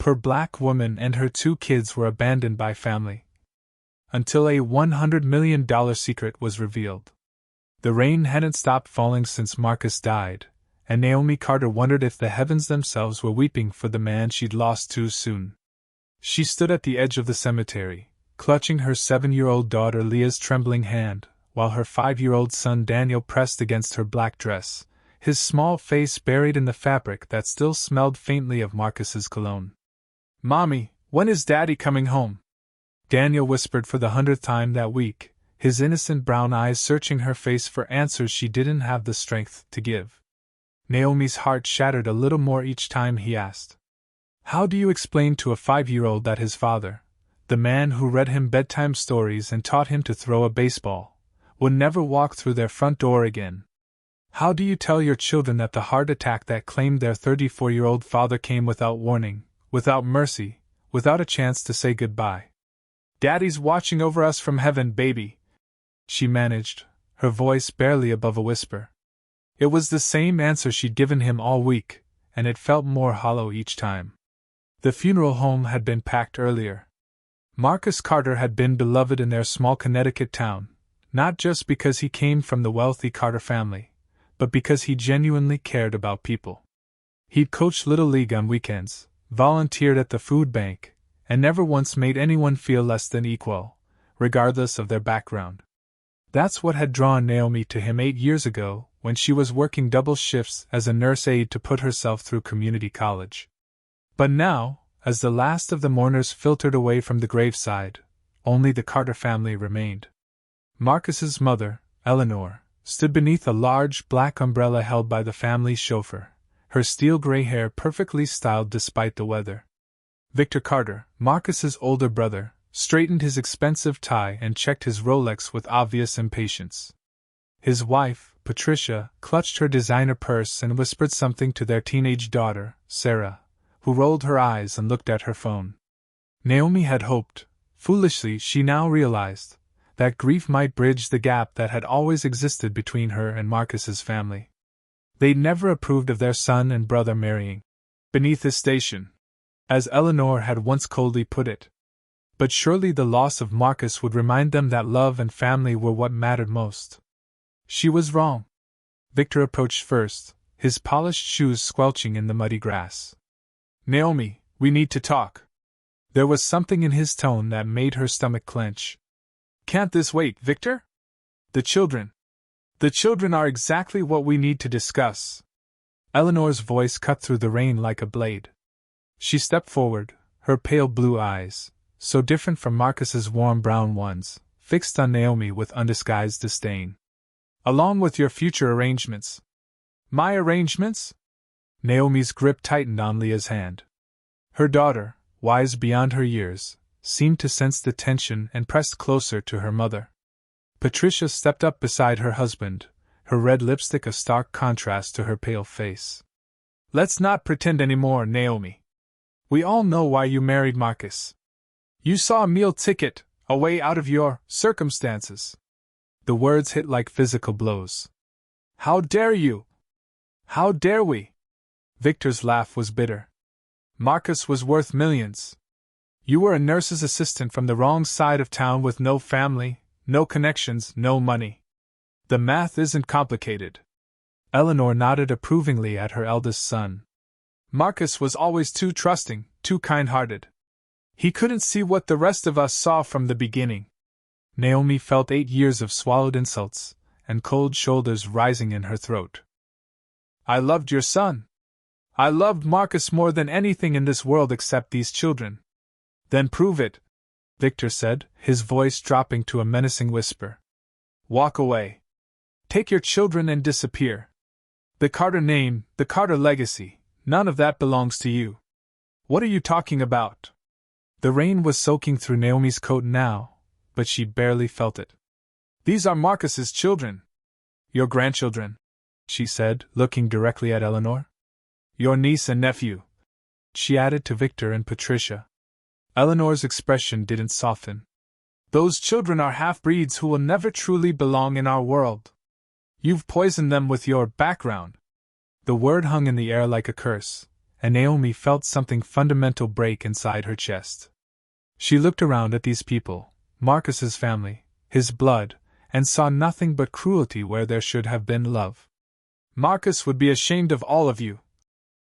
poor black woman and her 2 kids were abandoned by family. Until a $100 million secret was revealed. The rain hadn't stopped falling since Marcus died, and Naomi Carter wondered if the heavens themselves were weeping for the man she'd lost too soon. She stood at the edge of the cemetery, clutching her 7-year-old daughter Leah's trembling hand, while her 5-year-old son Daniel pressed against her black dress, his small face buried in the fabric that still smelled faintly of Marcus's cologne. "Mommy, when is Daddy coming home?" Daniel whispered for the 100th time that week, his innocent brown eyes searching her face for answers she didn't have the strength to give. Naomi's heart shattered a little more each time he asked. How do you explain to a 5-year-old that his father, the man who read him bedtime stories and taught him to throw a baseball, would never walk through their front door again? How do you tell your children that the heart attack that claimed their 34-year-old father came without warning, without mercy, without a chance to say goodbye? "Daddy's watching over us from heaven, baby," she managed, her voice barely above a whisper. It was the same answer she'd given him all week, and it felt more hollow each time. The funeral home had been packed earlier. Marcus Carter had been beloved in their small Connecticut town, not just because he came from the wealthy Carter family, but because he genuinely cared about people. He'd coached Little League on weekends, volunteered at the food bank, and never once made anyone feel less than equal, regardless of their background. That's what had drawn Naomi to him 8 years ago, when she was working double shifts as a nurse aide to put herself through community college. But now, as the last of the mourners filtered away from the graveside, only the Carter family remained. Marcus's mother, Eleanor, stood beneath a large black umbrella held by the family's chauffeur, her steel-gray hair perfectly styled despite the weather. Victor Carter, Marcus's older brother, straightened his expensive tie and checked his Rolex with obvious impatience. His wife, Patricia, clutched her designer purse and whispered something to their teenage daughter, Sarah, who rolled her eyes and looked at her phone. Naomi had hoped, foolishly she now realized, that grief might bridge the gap that had always existed between her and Marcus's family. They'd never approved of their son and brother marrying beneath his station, as Eleanor had once coldly put it. But surely the loss of Marcus would remind them that love and family were what mattered most. She was wrong. Victor approached first, his polished shoes squelching in the muddy grass. "Naomi, we need to talk." There was something in his tone that made her stomach clench. "Can't this wait, Victor? The children. The children are exactly what we need to discuss." Eleanor's voice cut through the rain like a blade. She stepped forward, her pale blue eyes, so different from Marcus's warm brown ones, fixed on Naomi with undisguised disdain. "Along with your future arrangements." "My arrangements?" Naomi's grip tightened on Leah's hand. Her daughter, wise beyond her years, seemed to sense the tension and pressed closer to her mother. Patricia stepped up beside her husband, her red lipstick a stark contrast to her pale face. "Let's not pretend anymore, Naomi. We all know why you married Marcus. You saw a meal ticket, a way out of your circumstances." The words hit like physical blows. "How dare you? How dare we?" Victor's laugh was bitter. "Marcus was worth millions. You were a nurse's assistant from the wrong side of town with no family, no connections, no money. The math isn't complicated." Eleanor nodded approvingly at her eldest son. "Marcus was always too trusting, too kind-hearted. He couldn't see what the rest of us saw from the beginning." Naomi felt 8 years of swallowed insults, and cold shoulders rising in her throat. "I loved your son. I loved Marcus more than anything in this world except these children." "Then prove it," Victor said, his voice dropping to a menacing whisper. "Walk away. Take your children and disappear. The Carter name, the Carter legacy, none of that belongs to you. What are you talking about?" The rain was soaking through Naomi's coat now, but she barely felt it. "These are Marcus's children. Your grandchildren," she said, looking directly at Eleanor. "Your niece and nephew," she added to Victor and Patricia. Eleanor's expression didn't soften. "Those children are half-breeds who will never truly belong in our world. You've poisoned them with your background." The word hung in the air like a curse, and Naomi felt something fundamental break inside her chest. She looked around at these people, Marcus's family, his blood, and saw nothing but cruelty where there should have been love. "Marcus would be ashamed of all of you,"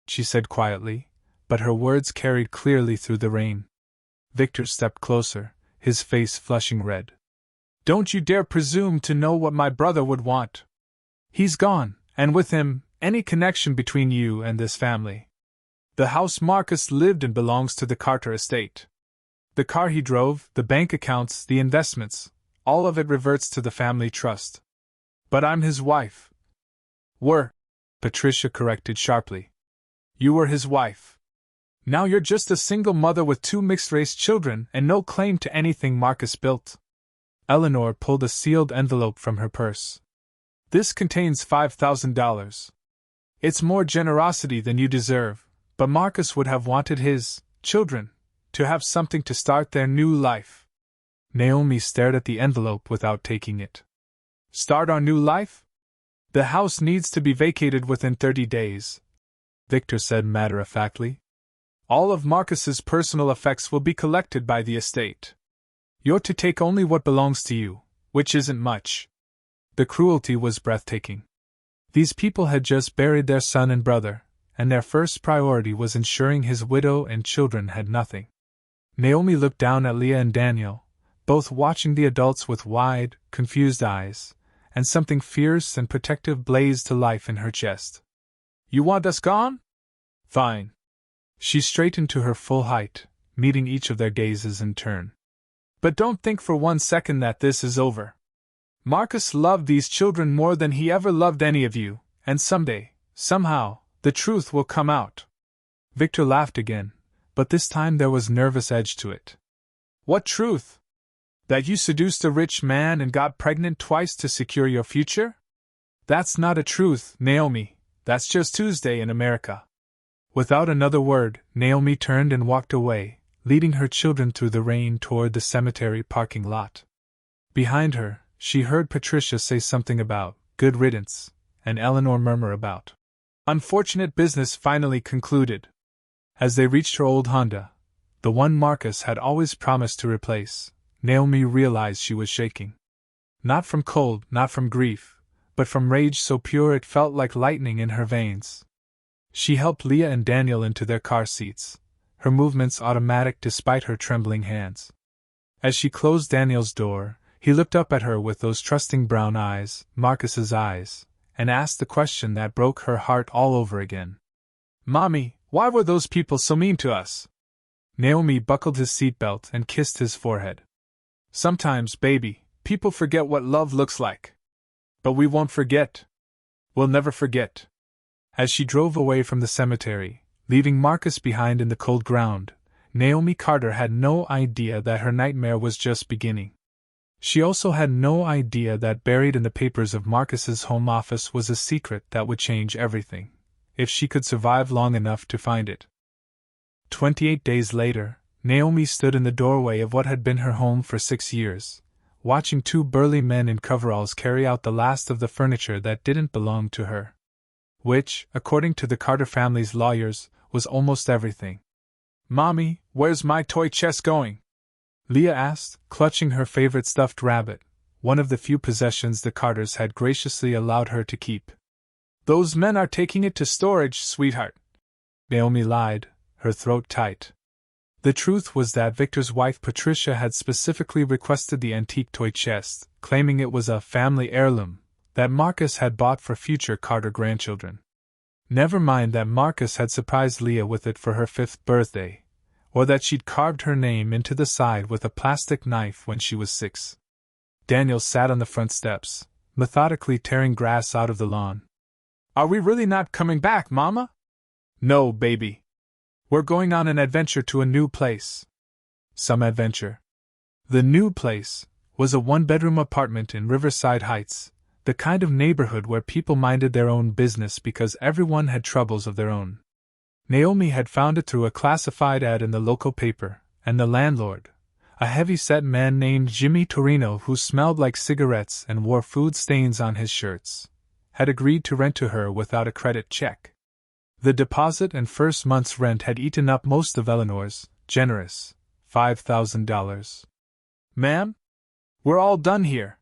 she said quietly, but her words carried clearly through the rain. Victor stepped closer, his face flushing red. "Don't you dare presume to know what my brother would want. He's gone, and with him, any connection between you and this family. The house Marcus lived in belongs to the Carter estate. The car he drove, the bank accounts, the investments, all of it reverts to the family trust. But I'm his wife." "Were," Patricia corrected sharply. "You were his wife. Now you're just a single mother with 2 mixed-race children and no claim to anything Marcus built." Eleanor pulled a sealed envelope from her purse. "This contains $5,000. It's more generosity than you deserve, but Marcus would have wanted his children to have something to start their new life." Naomi stared at the envelope without taking it. "Start our new life? The house needs to be vacated within 30 days, Victor said matter-of-factly. "All of Marcus's personal effects will be collected by the estate. You're to take only what belongs to you, which isn't much." The cruelty was breathtaking. These people had just buried their son and brother, and their first priority was ensuring his widow and children had nothing. Naomi looked down at Leah and Daniel, both watching the adults with wide, confused eyes, and something fierce and protective blazed to life in her chest. "You want us gone? Fine." She straightened to her full height, meeting each of their gazes in turn. "But don't think for one second that this is over. Marcus loved these children more than he ever loved any of you, and someday, somehow, the truth will come out." Victor laughed again, but this time there was nervous edge to it. "What truth? That you seduced a rich man and got pregnant twice to secure your future? That's not a truth, Naomi, that's just Tuesday in America." Without another word, Naomi turned and walked away, leading her children through the rain toward the cemetery parking lot. Behind her, she heard Patricia say something about good riddance, and Eleanor murmur about unfortunate business finally concluded. As they reached her old Honda, the one Marcus had always promised to replace, Naomi realized she was shaking. Not from cold, not from grief, but from rage so pure it felt like lightning in her veins. She helped Leah and Daniel into their car seats, her movements automatic despite her trembling hands. As she closed Daniel's door, he looked up at her with those trusting brown eyes, Marcus's eyes, and asked the question that broke her heart all over again. "Mommy, why were those people so mean to us?" Naomi buckled his seatbelt and kissed his forehead. "Sometimes, baby, people forget what love looks like. But we won't forget. We'll never forget." As she drove away from the cemetery, leaving Marcus behind in the cold ground, Naomi Carter had no idea that her nightmare was just beginning. She also had no idea that buried in the papers of Marcus's home office was a secret that would change everything, if she could survive long enough to find it. 28 days later, Naomi stood in the doorway of what had been her home for 6 years, watching 2 burly men in coveralls carry out the last of the furniture that didn't belong to her. Which, according to the Carter family's lawyers, was almost everything. "Mommy, where's my toy chest going?" Leah asked, clutching her favorite stuffed rabbit, one of the few possessions the Carters had graciously allowed her to keep. "Those men are taking it to storage, sweetheart," Naomi lied, her throat tight. The truth was that Victor's wife Patricia had specifically requested the antique toy chest, claiming it was a family heirloom that Marcus had bought for future Carter grandchildren. Never mind that Marcus had surprised Leah with it for her 5th birthday, or that she'd carved her name into the side with a plastic knife when she was 6. Daniel sat on the front steps, methodically tearing grass out of the lawn. "Are we really not coming back, Mama?" "No, baby. We're going on an adventure to a new place." Some adventure. The new place was a 1-bedroom apartment in Riverside Heights, the kind of neighborhood where people minded their own business because everyone had troubles of their own. Naomi had found it through a classified ad in the local paper, and the landlord, a heavy-set man named Jimmy Torino who smelled like cigarettes and wore food stains on his shirts, had agreed to rent to her without a credit check. The deposit and first month's rent had eaten up most of Eleanor's generous $5,000. "Ma'am? We're all done here."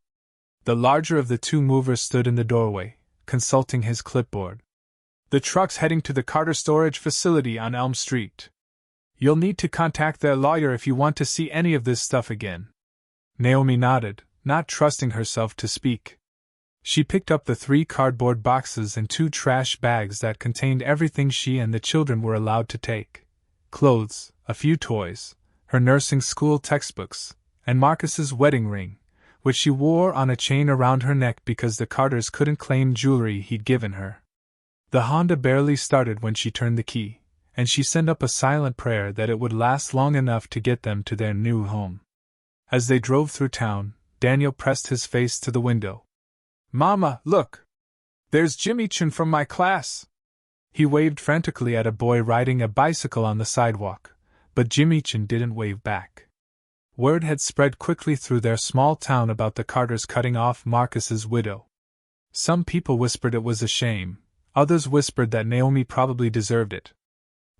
The larger of the two movers stood in the doorway, consulting his clipboard. "The truck's heading to the Carter storage facility on Elm Street. You'll need to contact their lawyer if you want to see any of this stuff again." Naomi nodded, not trusting herself to speak. She picked up the 3 cardboard boxes and 2 trash bags that contained everything she and the children were allowed to take: clothes, a few toys, her nursing school textbooks, and Marcus's wedding ring, which she wore on a chain around her neck because the Carters couldn't claim jewelry he'd given her. The Honda barely started when she turned the key, and she sent up a silent prayer that it would last long enough to get them to their new home. As they drove through town, Daniel pressed his face to the window. "Mama, look! There's Jimmy-chan from my class!" He waved frantically at a boy riding a bicycle on the sidewalk, but Jimmy-chan didn't wave back. Word had spread quickly through their small town about the Carters cutting off Marcus's widow. Some people whispered it was a shame, others whispered that Naomi probably deserved it.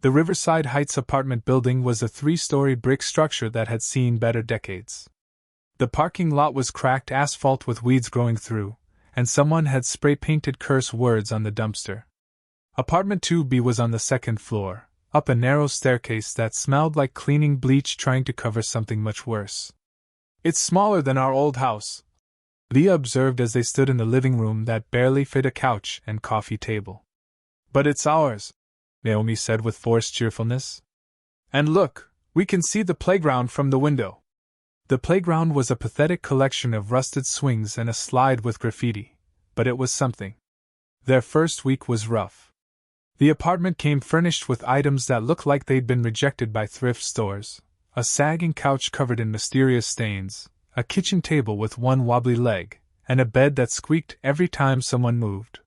The Riverside Heights apartment building was a 3-story brick structure that had seen better decades. The parking lot was cracked asphalt with weeds growing through, and someone had spray-painted curse words on the dumpster. Apartment 2B was on the 2nd floor, up a narrow staircase that smelled like cleaning bleach trying to cover something much worse. "It's smaller than our old house," Leah observed as they stood in the living room that barely fit a couch and coffee table. "But it's ours," Naomi said with forced cheerfulness. "And look, we can see the playground from the window." The playground was a pathetic collection of rusted swings and a slide with graffiti, but it was something. Their first week was rough. The apartment came furnished with items that looked like they'd been rejected by thrift stores: a sagging couch covered in mysterious stains, a kitchen table with one wobbly leg, and a bed that squeaked every time someone moved.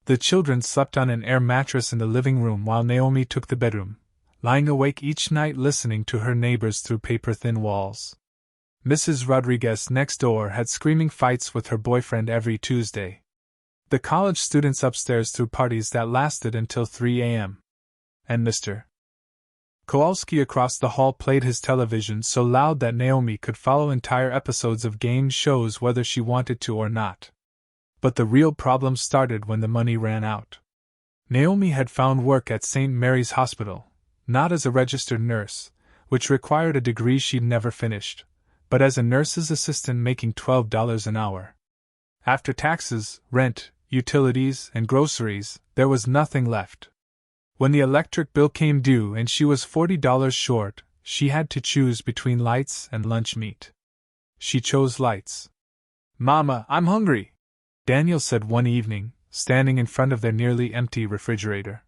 The children slept on an air mattress in the living room while Naomi took the bedroom, lying awake each night listening to her neighbors through paper-thin walls. Mrs. Rodriguez next door had screaming fights with her boyfriend every Tuesday. The college students upstairs threw parties that lasted until 3 a.m. And Mr. Kowalski across the hall played his television so loud that Naomi could follow entire episodes of game shows whether she wanted to or not. But the real problem started when the money ran out. Naomi had found work at St. Mary's Hospital, not as a registered nurse, which required a degree she'd never finished, but as a nurse's assistant making $12 an hour. After taxes, rent, utilities, and groceries, there was nothing left. When the electric bill came due and she was $40 short, she had to choose between lights and lunch meat. She chose lights. "Mama, I'm hungry," Daniel said one evening, standing in front of their nearly empty refrigerator.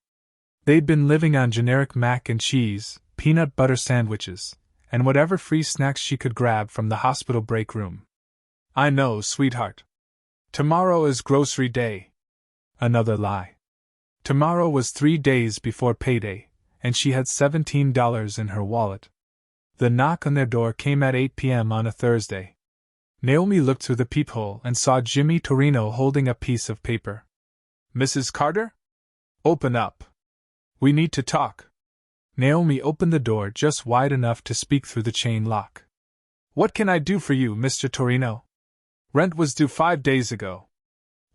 They'd been living on generic mac and cheese, peanut butter sandwiches, and whatever free snacks she could grab from the hospital break room. "I know, sweetheart. Tomorrow is grocery day." Another lie. Tomorrow was 3 days before payday, and she had $17 in her wallet. The knock on their door came at 8 p.m. on a Thursday. Naomi looked through the peephole and saw Jimmy Torino holding a piece of paper. "Mrs. Carter? Open up. We need to talk." Naomi opened the door just wide enough to speak through the chain lock. "What can I do for you, Mr. Torino? Rent was due 5 days ago.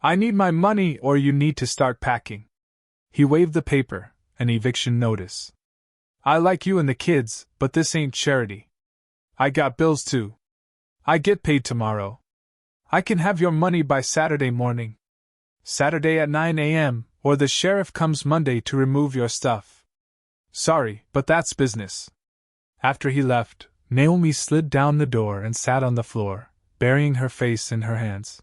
I need my money or you need to start packing." He waved the paper, an eviction notice. "I like you and the kids, but this ain't charity. I got bills too. I get paid tomorrow. I can have your money by Saturday morning. Saturday at 9 a.m., or the sheriff comes Monday to remove your stuff. Sorry, but that's business." After he left, Naomi slid down the door and sat on the floor, burying her face in her hands.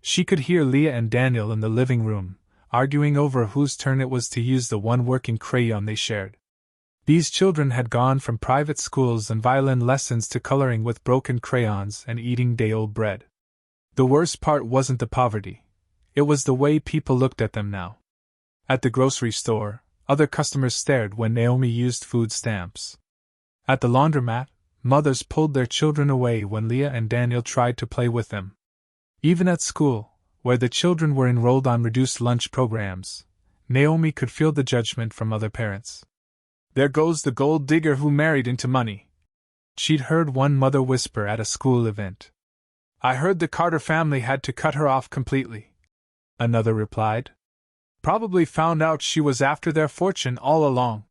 She could hear Leah and Daniel in the living room, arguing over whose turn it was to use the one working crayon they shared. These children had gone from private schools and violin lessons to coloring with broken crayons and eating day-old bread. The worst part wasn't the poverty. It was the way people looked at them now. At the grocery store, other customers stared when Naomi used food stamps. At the laundromat, mothers pulled their children away when Leah and Daniel tried to play with them. Even at school, where the children were enrolled on reduced lunch programs, Naomi could feel the judgment from other parents. "There goes the gold digger who married into money," she'd heard one mother whisper at a school event. "I heard the Carter family had to cut her off completely," another replied. "Probably found out she was after their fortune all along."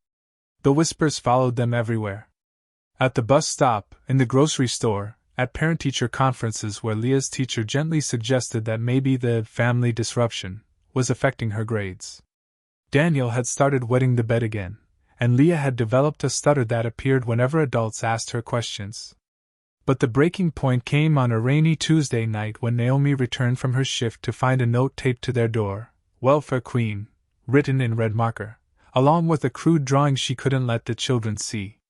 The whispers followed them everywhere. At the bus stop, in the grocery store, at parent-teacher conferences where Leah's teacher gently suggested that maybe the family disruption was affecting her grades. Daniel had started wetting the bed again, and Leah had developed a stutter that appeared whenever adults asked her questions. But the breaking point came on a rainy Tuesday night when Naomi returned from her shift to find a note taped to their door, "Welfare Queen," written in red marker, along with a crude drawing she couldn't let the children see.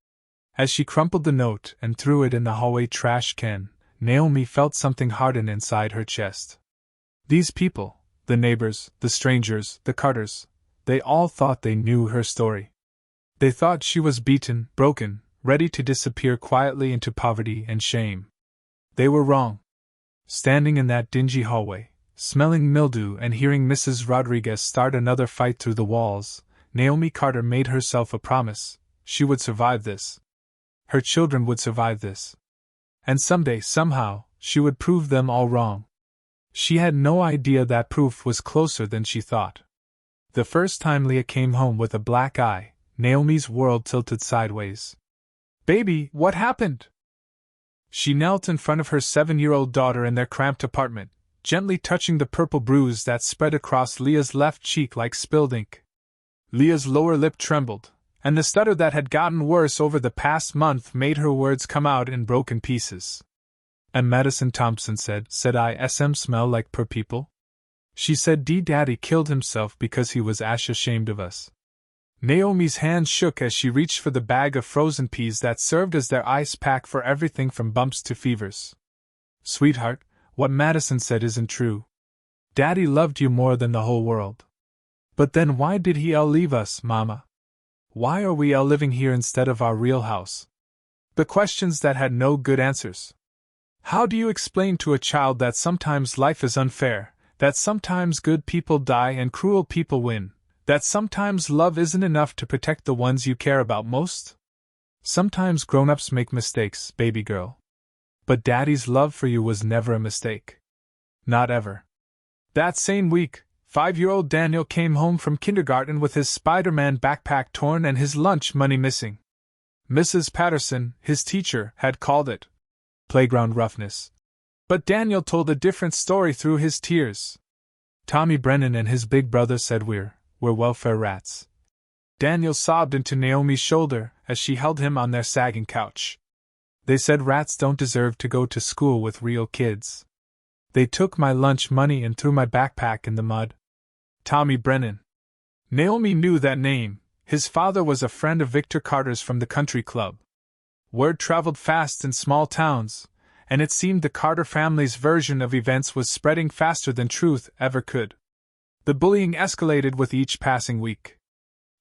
As she crumpled the note and threw it in the hallway trash can, Naomi felt something harden inside her chest. These people, the neighbors, the strangers, the Carters, they all thought they knew her story. They thought she was beaten, broken, ready to disappear quietly into poverty and shame. They were wrong. Standing in that dingy hallway, smelling mildew and hearing Mrs. Rodriguez start another fight through the walls, Naomi Carter made herself a promise: she would survive this. Her children would survive this. And someday, somehow, she would prove them all wrong. She had no idea that proof was closer than she thought. The first time Leah came home with a black eye, Naomi's world tilted sideways. "Baby, what happened?" She knelt in front of her 7-year-old daughter in their cramped apartment, gently touching the purple bruise that spread across Leah's left cheek like spilled ink. Leah's lower lip trembled, and the stutter that had gotten worse over the past month made her words come out in broken pieces. "And Madison Thompson said I smell like poor people? She said Daddy killed himself because he was ashamed of us." Naomi's hand shook as she reached for the bag of frozen peas that served as their ice pack for everything from bumps to fevers. "Sweetheart, what Madison said isn't true. Daddy loved you more than the whole world. But then why did he all leave us, Mama? Why are we all living here instead of our real house?" The questions that had no good answers. How do you explain to a child that sometimes life is unfair, that sometimes good people die and cruel people win, that sometimes love isn't enough to protect the ones you care about most? Sometimes grown-ups make mistakes, baby girl. But Daddy's love for you was never a mistake. Not ever. That same week, 5-year-old Daniel came home from kindergarten with his Spider-Man backpack torn and his lunch money missing. Mrs. Patterson, his teacher, had called it playground roughness. But Daniel told a different story through his tears. Tommy Brennan and his big brother said we're welfare rats. Daniel sobbed into Naomi's shoulder as she held him on their sagging couch. They said rats don't deserve to go to school with real kids. They took my lunch money and threw my backpack in the mud. Tommy Brennan. Naomi knew that name. His father was a friend of Victor Carter's from the country club. Word traveled fast in small towns, and it seemed the Carter family's version of events was spreading faster than truth ever could. The bullying escalated with each passing week.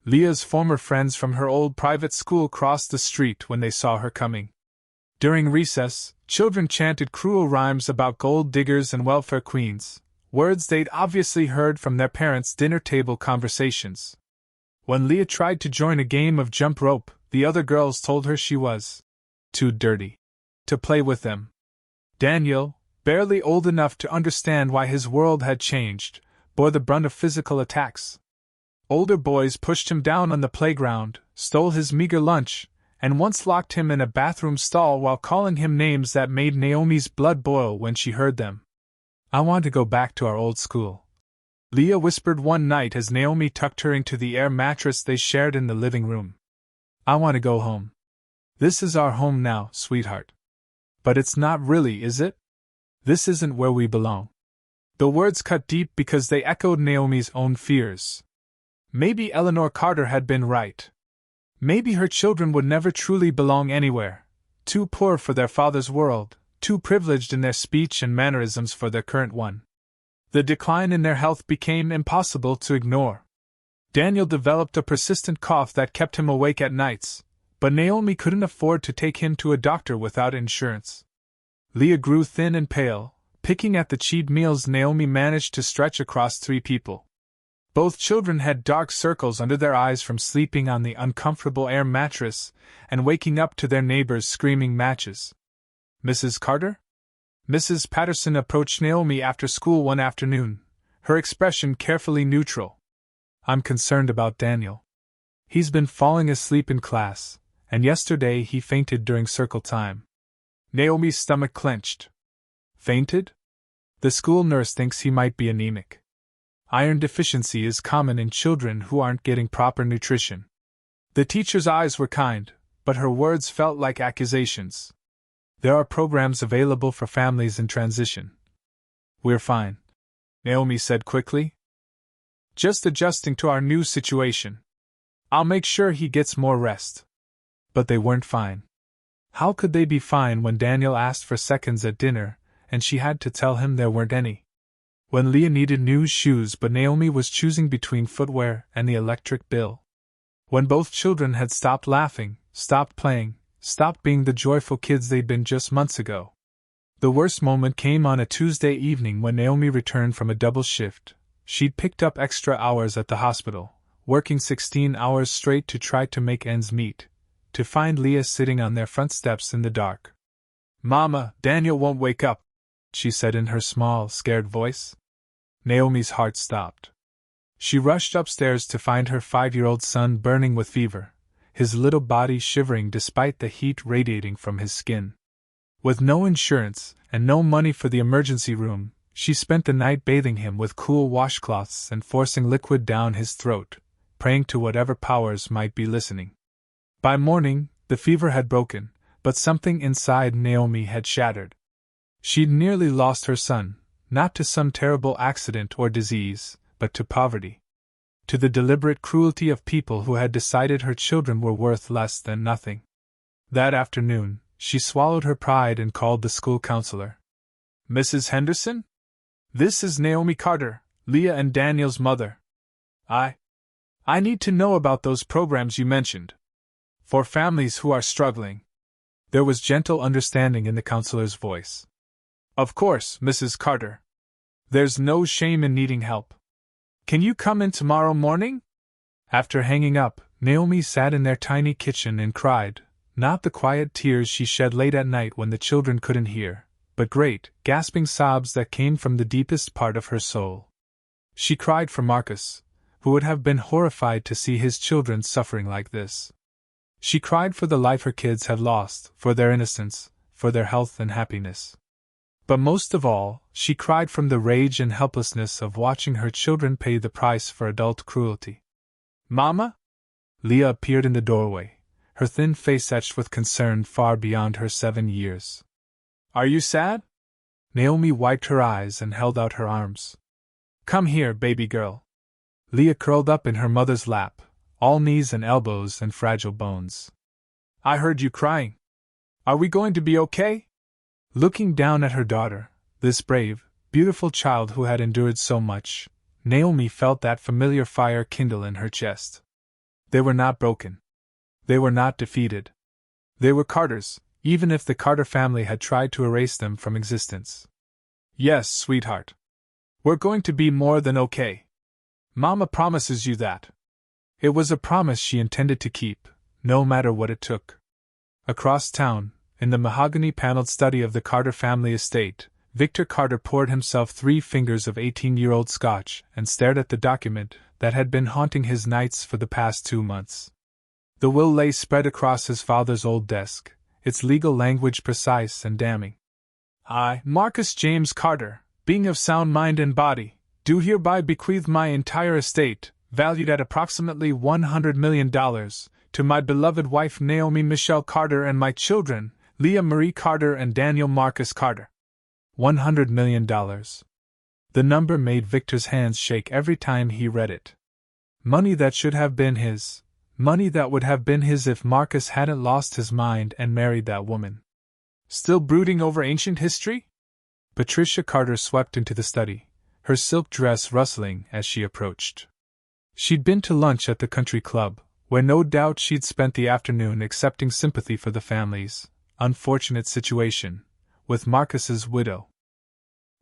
Leah's former friends from her old private school crossed the street when they saw her coming. During recess, children chanted cruel rhymes about gold diggers and welfare queens, words they'd obviously heard from their parents' dinner-table conversations. When Leah tried to join a game of jump rope, the other girls told her she was too dirty to play with them. Daniel, barely old enough to understand why his world had changed, bore the brunt of physical attacks. Older boys pushed him down on the playground, stole his meager lunch, and once locked him in a bathroom stall while calling him names that made Naomi's blood boil when she heard them. "I want to go back to our old school," Leah whispered one night as Naomi tucked her into the air mattress they shared in the living room. "I want to go home. This is our home now, sweetheart." "But it's not really, is it? This isn't where we belong." The words cut deep because they echoed Naomi's own fears. Maybe Eleanor Carter had been right. Maybe her children would never truly belong anywhere, too poor for their father's world, too privileged in their speech and mannerisms for their current one. The decline in their health became impossible to ignore. Daniel developed a persistent cough that kept him awake at nights, but Naomi couldn't afford to take him to a doctor without insurance. Leah grew thin and pale, picking at the cheap meals Naomi managed to stretch across 3 people. Both children had dark circles under their eyes from sleeping on the uncomfortable air mattress and waking up to their neighbors screaming matches. Mrs. Carter? Mrs. Patterson approached Naomi after school one afternoon, her expression carefully neutral. I'm concerned about Daniel. He's been falling asleep in class, and yesterday he fainted during circle time. Naomi's stomach clenched. Fainted? The school nurse thinks he might be anemic. Iron deficiency is common in children who aren't getting proper nutrition. The teacher's eyes were kind, but her words felt like accusations. There are programs available for families in transition. We're fine, Naomi said quickly. Just adjusting to our new situation. I'll make sure he gets more rest. But they weren't fine. How could they be fine when Daniel asked for seconds at dinner, and she had to tell him there weren't any? When Leah needed new shoes but Naomi was choosing between footwear and the electric bill. When both children had stopped laughing, stopped playing, stopped being the joyful kids they'd been just months ago. The worst moment came on a Tuesday evening when Naomi returned from a double shift. She'd picked up extra hours at the hospital, working 16 hours straight to try to make ends meet, to find Leah sitting on their front steps in the dark. "Mama, Daniel won't wake up," she said in her small, scared voice. Naomi's heart stopped. She rushed upstairs to find her 5-year-old son burning with fever, his little body shivering despite the heat radiating from his skin. With no insurance and no money for the emergency room, she spent the night bathing him with cool washcloths and forcing liquid down his throat, praying to whatever powers might be listening. By morning, the fever had broken, but something inside Naomi had shattered. She'd nearly lost her son, not to some terrible accident or disease, but to poverty. To the deliberate cruelty of people who had decided her children were worth less than nothing. That afternoon, she swallowed her pride and called the school counselor. "Mrs. Henderson? This is Naomi Carter, Leah and Daniel's mother. I need to know about those programs you mentioned. For families who are struggling." There was gentle understanding in the counselor's voice. "Of course, Mrs. Carter. There's no shame in needing help. Can you come in tomorrow morning?" After hanging up, Naomi sat in their tiny kitchen and cried, not the quiet tears she shed late at night when the children couldn't hear, but great, gasping sobs that came from the deepest part of her soul. She cried for Marcus, who would have been horrified to see his children suffering like this. She cried for the life her kids had lost, for their innocence, for their health and happiness. But most of all, she cried from the rage and helplessness of watching her children pay the price for adult cruelty. "Mama?" Leah appeared in the doorway, her thin face etched with concern far beyond her 7 years. "Are you sad?" Naomi wiped her eyes and held out her arms. "Come here, baby girl." Leah curled up in her mother's lap, all knees and elbows and fragile bones. "I heard you crying. Are we going to be okay?" Looking down at her daughter, this brave, beautiful child who had endured so much, Naomi felt that familiar fire kindle in her chest. They were not broken. They were not defeated. They were Carters, even if the Carter family had tried to erase them from existence. "Yes, sweetheart. We're going to be more than okay. Mama promises you that." It was a promise she intended to keep, no matter what it took. Across town, in the mahogany-paneled study of the Carter family estate, Victor Carter poured himself 3 fingers of 18-year-old scotch and stared at the document that had been haunting his nights for the past 2 months. The will lay spread across his father's old desk, its legal language precise and damning. "I, Marcus James Carter, being of sound mind and body, do hereby bequeath my entire estate, valued at approximately $100 million, to my beloved wife Naomi Michelle Carter and my children, Leah Marie Carter and Daniel Marcus Carter." $100 million. The number made Victor's hands shake every time he read it. Money that should have been his. Money that would have been his if Marcus hadn't lost his mind and married that woman. Still brooding over ancient history? Patricia Carter swept into the study, her silk dress rustling as she approached. She'd been to lunch at the country club, where no doubt she'd spent the afternoon accepting sympathy for the family's unfortunate situation with Marcus's widow.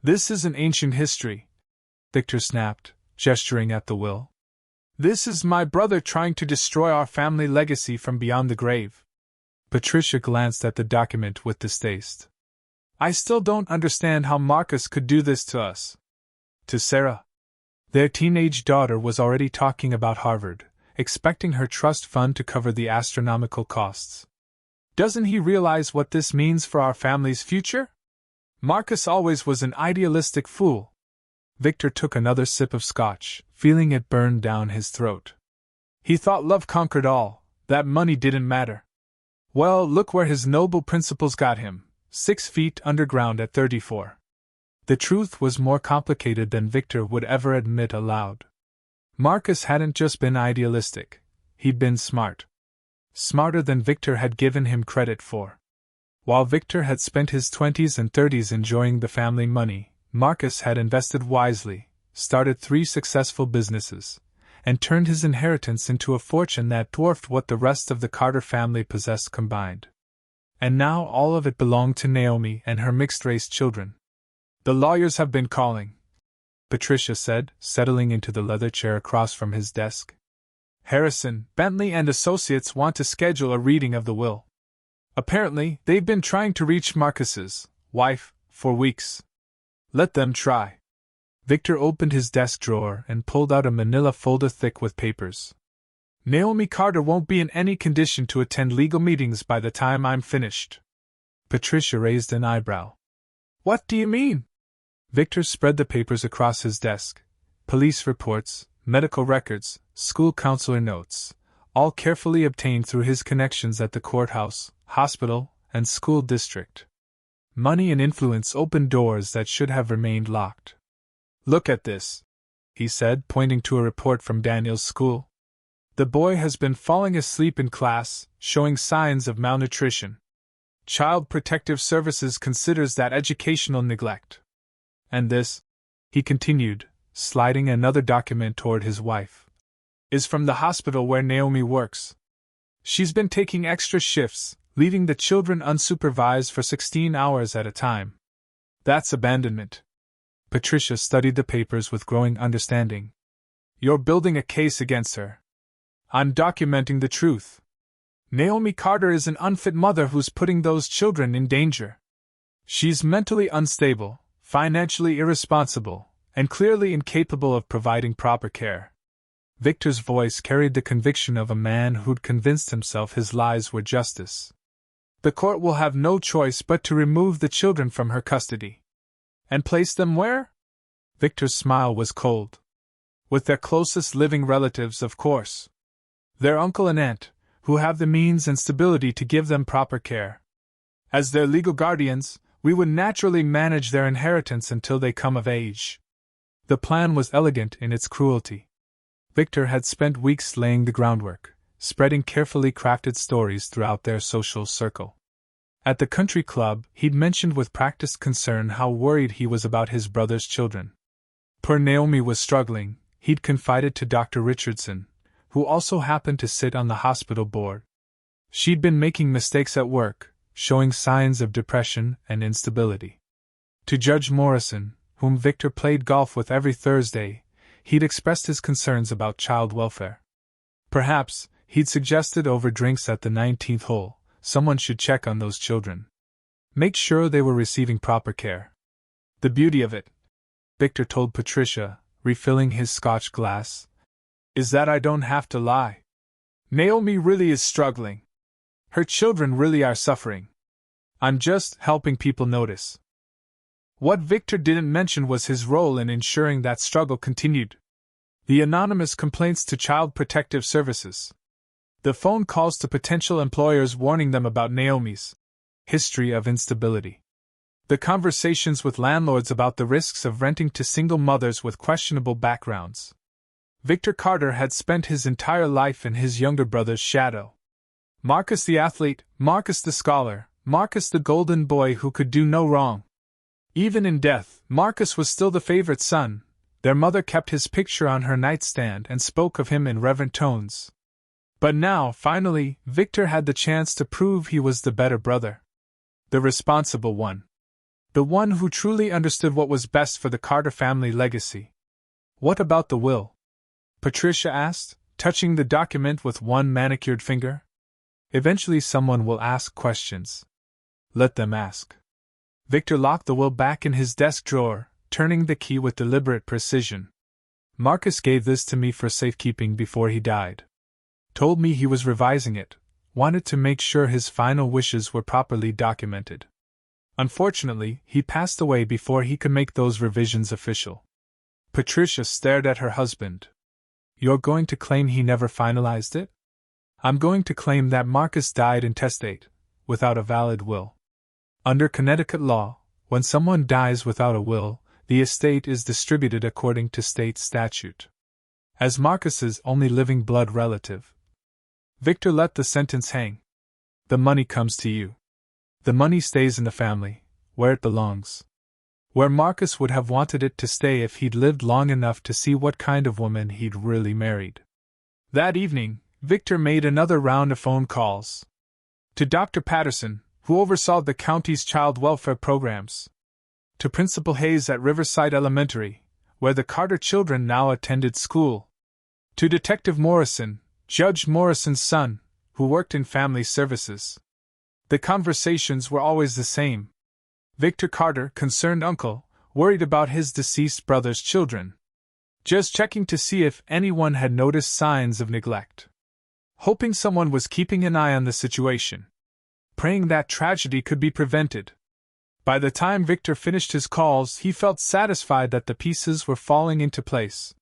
"This is an ancient history," Victor snapped, gesturing at the will. "This is my brother trying to destroy our family legacy from beyond the grave." Patricia glanced at the document with distaste. "I still don't understand how Marcus could do this to us." To Sarah. Their teenage daughter was already talking about Harvard, expecting her trust fund to cover the astronomical costs. "Doesn't he realize what this means for our family's future? Marcus always was an idealistic fool." Victor took another sip of scotch, feeling it burn down his throat. "He thought love conquered all, that money didn't matter. Well, look where his noble principles got him, 6 feet underground at 34. The truth was more complicated than Victor would ever admit aloud. Marcus hadn't just been idealistic, he'd been smart. Smarter than Victor had given him credit for. While Victor had spent his 20s and 30s enjoying the family money, Marcus had invested wisely, started 3 successful businesses, and turned his inheritance into a fortune that dwarfed what the rest of the Carter family possessed combined. And now all of it belonged to Naomi and her mixed-race children. "The lawyers have been calling," Patricia said, settling into the leather chair across from his desk. "Harrison, Bentley and Associates want to schedule a reading of the will. Apparently, they've been trying to reach Marcus's wife for weeks. Let them try." Victor opened his desk drawer and pulled out a manila folder thick with papers. "Naomi Carter won't be in any condition to attend legal meetings by the time I'm finished." Patricia raised an eyebrow. "What do you mean?" Victor spread the papers across his desk. Police reports, medical records, school counselor notes, all carefully obtained through his connections at the courthouse, hospital, and school district. Money and influence opened doors that should have remained locked. "Look at this," he said, pointing to a report from Daniel's school. "The boy has been falling asleep in class, showing signs of malnutrition. Child Protective Services considers that educational neglect. And this," he continued, sliding another document toward his wife, "is from the hospital where Naomi works. She's been taking extra shifts, leaving the children unsupervised for 16 hours at a time. That's abandonment." Patricia studied the papers with growing understanding. "You're building a case against her." "I'm documenting the truth. Naomi Carter is an unfit mother who's putting those children in danger. She's mentally unstable, financially irresponsible, and clearly incapable of providing proper care." Victor's voice carried the conviction of a man who'd convinced himself his lies were justice. "The court will have no choice but to remove the children from her custody." "And place them where?" Victor's smile was cold. "With their closest living relatives, of course. Their uncle and aunt, who have the means and stability to give them proper care. As their legal guardians, we would naturally manage their inheritance until they come of age." The plan was elegant in its cruelty. Victor had spent weeks laying the groundwork, spreading carefully crafted stories throughout their social circle. At the country club, he'd mentioned with practiced concern how worried he was about his brother's children. Poor Naomi was struggling, he'd confided to Dr. Richardson, who also happened to sit on the hospital board. She'd been making mistakes at work, showing signs of depression and instability. To Judge Morrison, whom Victor played golf with every Thursday, he'd expressed his concerns about child welfare. Perhaps, he'd suggested over drinks at the 19th hole, someone should check on those children. Make sure they were receiving proper care. "The beauty of it," Victor told Patricia, refilling his scotch glass, "is that I don't have to lie. Naomi really is struggling. Her children really are suffering. I'm just helping people notice." What Victor didn't mention was his role in ensuring that struggle continued. The anonymous complaints to Child Protective Services. The phone calls to potential employers warning them about Naomi's history of instability. The conversations with landlords about the risks of renting to single mothers with questionable backgrounds. Victor Carter had spent his entire life in his younger brother's shadow. Marcus the athlete, Marcus the scholar, Marcus the golden boy who could do no wrong. Even in death, Marcus was still the favorite son. Their mother kept his picture on her nightstand and spoke of him in reverent tones. But now, finally, Victor had the chance to prove he was the better brother. The responsible one. The one who truly understood what was best for the Carter family legacy. What about the will? Patricia asked, touching the document with one manicured finger. Eventually someone will ask questions. Let them ask. Victor locked the will back in his desk drawer, turning the key with deliberate precision. Marcus gave this to me for safekeeping before he died. Told me he was revising it, wanted to make sure his final wishes were properly documented. Unfortunately, he passed away before he could make those revisions official. Patricia stared at her husband. You're going to claim he never finalized it? I'm going to claim that Marcus died intestate, without a valid will. Under Connecticut law, when someone dies without a will, the estate is distributed according to state statute. As Marcus's only living blood relative, Victor let the sentence hang. The money comes to you. The money stays in the family, where it belongs. Where Marcus would have wanted it to stay if he'd lived long enough to see what kind of woman he'd really married. That evening, Victor made another round of phone calls. To Dr. Patterson, who oversaw the county's child welfare programs. To Principal Hayes at Riverside Elementary, where the Carter children now attended school. To Detective Morrison, Judge Morrison's son, who worked in family services. The conversations were always the same. Victor Carter, concerned uncle, worried about his deceased brother's children. Just checking to see if anyone had noticed signs of neglect. Hoping someone was keeping an eye on the situation. Praying that tragedy could be prevented. By the time Victor finished his calls, he felt satisfied that the pieces were falling into place.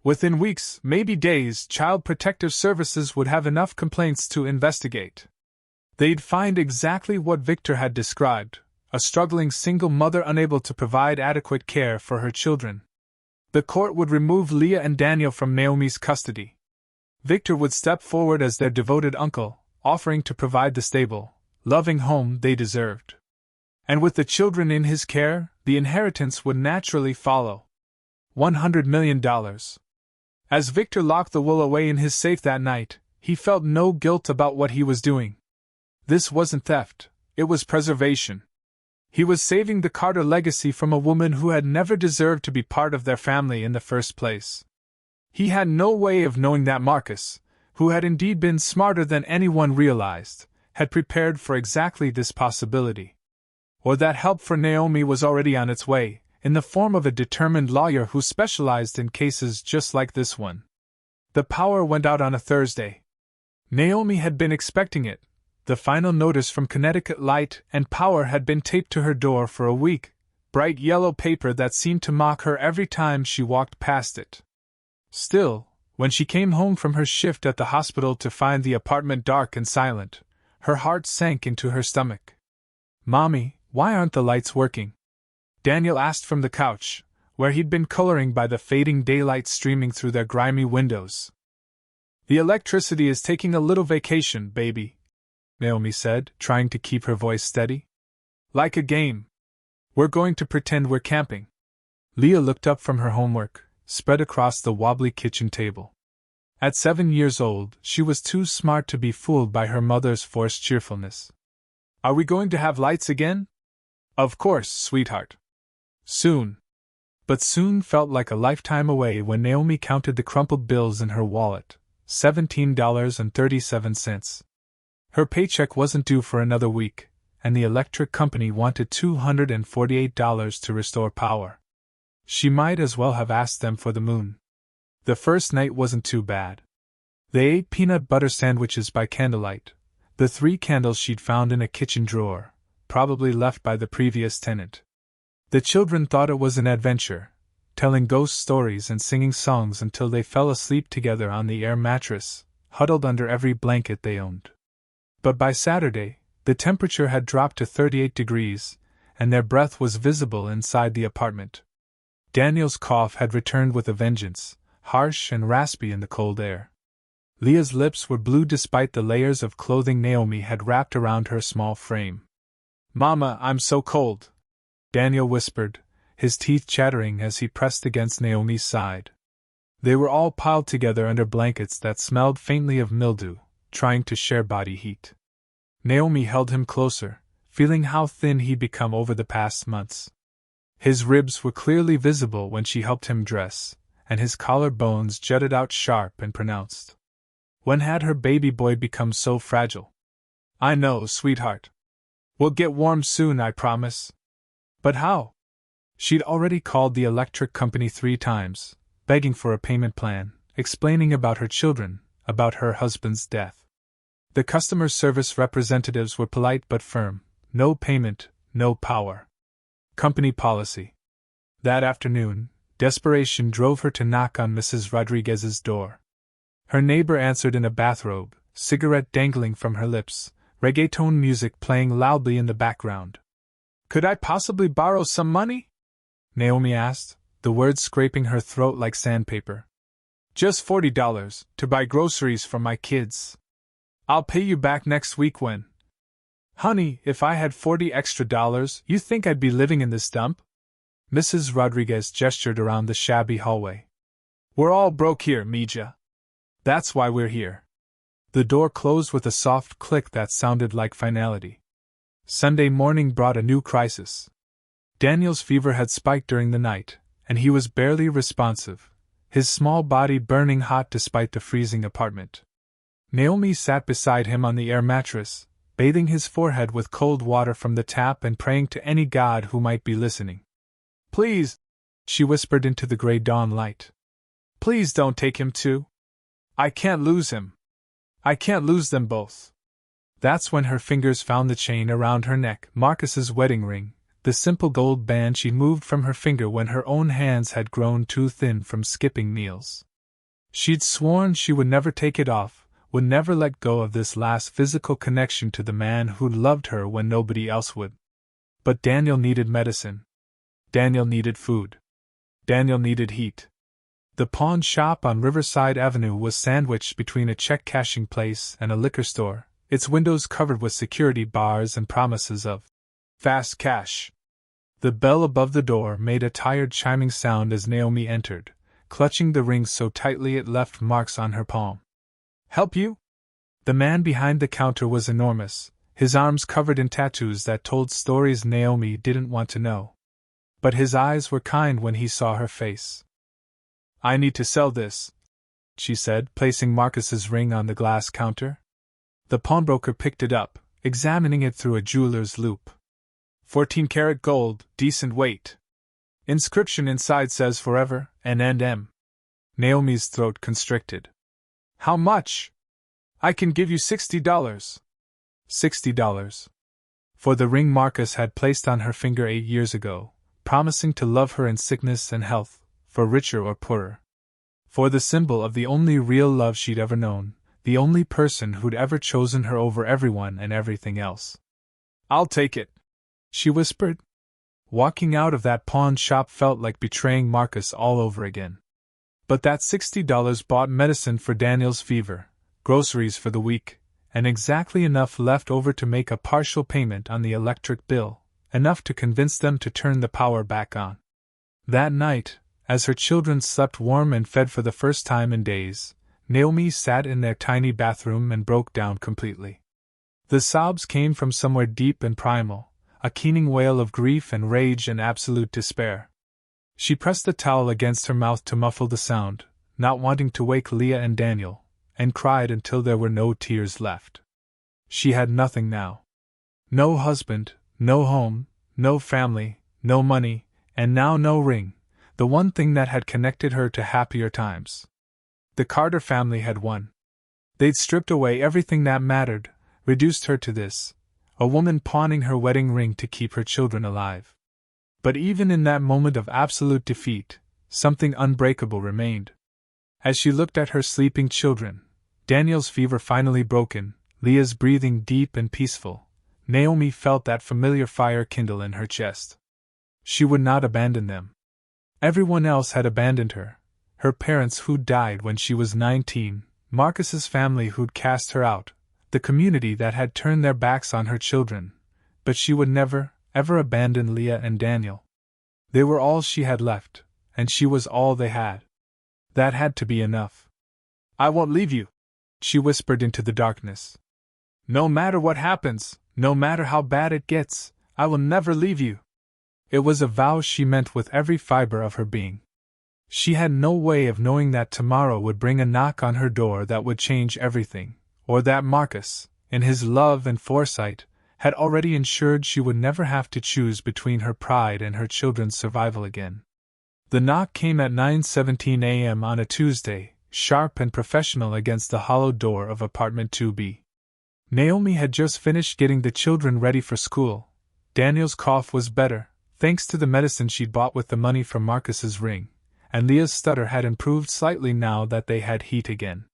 Within weeks, maybe days, Child Protective Services would have enough complaints to investigate. They'd find exactly what Victor had described, a struggling single mother unable to provide adequate care for her children. The court would remove Leah and Daniel from Naomi's custody. Victor would step forward as their devoted uncle, offering to provide the stable, loving home they deserved. And with the children in his care, the inheritance would naturally follow. $100 million. As Victor locked the will away in his safe that night, he felt no guilt about what he was doing. This wasn't theft, it was preservation. He was saving the Carter legacy from a woman who had never deserved to be part of their family in the first place. He had no way of knowing that Marcus, who had indeed been smarter than anyone realized, had prepared for exactly this possibility. Or that help for Naomi was already on its way, in the form of a determined lawyer who specialized in cases just like this one. The power went out on a Thursday. Naomi had been expecting it. The final notice from Connecticut Light and Power had been taped to her door for a week, bright yellow paper that seemed to mock her every time she walked past it. Still, when she came home from her shift at the hospital to find the apartment dark and silent, her heart sank into her stomach. "Mommy, why aren't the lights working?" Daniel asked from the couch, where he'd been coloring by the fading daylight streaming through their grimy windows. "The electricity is taking a little vacation, baby," Naomi said, trying to keep her voice steady. "Like a game. We're going to pretend we're camping." Leah looked up from her homework, spread across the wobbly kitchen table. At 7 years old, she was too smart to be fooled by her mother's forced cheerfulness. "Are we going to have lights again?" "Of course, sweetheart. Soon." But soon felt like a lifetime away when Naomi counted the crumpled bills in her wallet, $17.37. Her paycheck wasn't due for another week, and the electric company wanted $248 to restore power. She might as well have asked them for the moon. The first night wasn't too bad. They ate peanut butter sandwiches by candlelight, the 3 candles she'd found in a kitchen drawer, probably left by the previous tenant. The children thought it was an adventure, telling ghost stories and singing songs until they fell asleep together on the air mattress, huddled under every blanket they owned. But by Saturday, the temperature had dropped to 38 degrees, and their breath was visible inside the apartment. Daniel's cough had returned with a vengeance, harsh and raspy in the cold air. Leah's lips were blue despite the layers of clothing Naomi had wrapped around her small frame. "Mama, I'm so cold," Daniel whispered, his teeth chattering as he pressed against Naomi's side. They were all piled together under blankets that smelled faintly of mildew, trying to share body heat. Naomi held him closer, feeling how thin he'd become over the past months. His ribs were clearly visible when she helped him dress, and his collar bones jutted out sharp and pronounced. When had her baby boy become so fragile? I know, sweetheart. We'll get warm soon, I promise. But how? She'd already called the electric company 3 times, begging for a payment plan, explaining about her children, about her husband's death. The customer service representatives were polite but firm. No payment, no power. Company policy. That afternoon, desperation drove her to knock on Mrs. Rodriguez's door. Her neighbor answered in a bathrobe, cigarette dangling from her lips, reggaeton music playing loudly in the background. Could I possibly borrow some money? Naomi asked, the words scraping her throat like sandpaper. Just $40 to buy groceries for my kids. I'll pay you back next week when. Honey, if I had $40 extra, you think I'd be living in this dump? Mrs. Rodriguez gestured around the shabby hallway. We're all broke here, Mija. That's why we're here. The door closed with a soft click that sounded like finality. Sunday morning brought a new crisis. Daniel's fever had spiked during the night, and he was barely responsive, his small body burning hot despite the freezing apartment. Naomi sat beside him on the air mattress, bathing his forehead with cold water from the tap and praying to any god who might be listening. Please, she whispered into the gray dawn light. Please don't take him too. I can't lose him. I can't lose them both. That's when her fingers found the chain around her neck, Marcus's wedding ring, the simple gold band she'd moved from her finger when her own hands had grown too thin from skipping meals. She'd sworn she would never take it off, would never let go of this last physical connection to the man who'd loved her when nobody else would. But Daniel needed medicine. Daniel needed food. Daniel needed heat. The pawn shop on Riverside Avenue was sandwiched between a check-cashing place and a liquor store, its windows covered with security bars and promises of fast cash. The bell above the door made a tired chiming sound as Naomi entered, clutching the ring so tightly it left marks on her palm. Help you? The man behind the counter was enormous, his arms covered in tattoos that told stories Naomi didn't want to know. But his eyes were kind when he saw her face. I need to sell this, she said, placing Marcus's ring on the glass counter. The pawnbroker picked it up, examining it through a jeweler's loupe. 14-karat gold, decent weight. Inscription inside says forever, N&M. Naomi's throat constricted. How much? I can give you $60. $60. For the ring Marcus had placed on her finger 8 years ago, promising to love her in sickness and health, for richer or poorer. For the symbol of the only real love she'd ever known, the only person who'd ever chosen her over everyone and everything else. I'll take it, she whispered. Walking out of that pawn shop felt like betraying Marcus all over again. But that $60 bought medicine for Daniel's fever, groceries for the week, and exactly enough left over to make a partial payment on the electric bill, enough to convince them to turn the power back on. That night, as her children slept warm and fed for the first time in days, Naomi sat in their tiny bathroom and broke down completely. The sobs came from somewhere deep and primal, a keening wail of grief and rage and absolute despair. She pressed the towel against her mouth to muffle the sound, not wanting to wake Leah and Daniel, and cried until there were no tears left. She had nothing now. No husband, no home, no family, no money, and now no ring, the one thing that had connected her to happier times. The Carter family had won. They'd stripped away everything that mattered, reduced her to this, a woman pawning her wedding ring to keep her children alive. But even in that moment of absolute defeat, something unbreakable remained. As she looked at her sleeping children, Daniel's fever finally broken, Leah's breathing deep and peaceful, Naomi felt that familiar fire kindle in her chest. She would not abandon them. Everyone else had abandoned her. Her parents who'd died when she was 19, Marcus's family who'd cast her out, the community that had turned their backs on her children. But she would never, ever abandon Leah and Daniel. They were all she had left, and she was all they had. That had to be enough. I won't leave you, she whispered into the darkness. No matter what happens, no matter how bad it gets, I will never leave you. It was a vow she meant with every fiber of her being. She had no way of knowing that tomorrow would bring a knock on her door that would change everything, or that Marcus, in his love and foresight, had already ensured she would never have to choose between her pride and her children's survival again. The knock came at 9:17 a.m. on a Tuesday, sharp and professional against the hollow door of apartment 2B. Naomi had just finished getting the children ready for school. Daniel's cough was better, thanks to the medicine she'd bought with the money from Marcus's ring, and Leah's stutter had improved slightly now that they had heat again.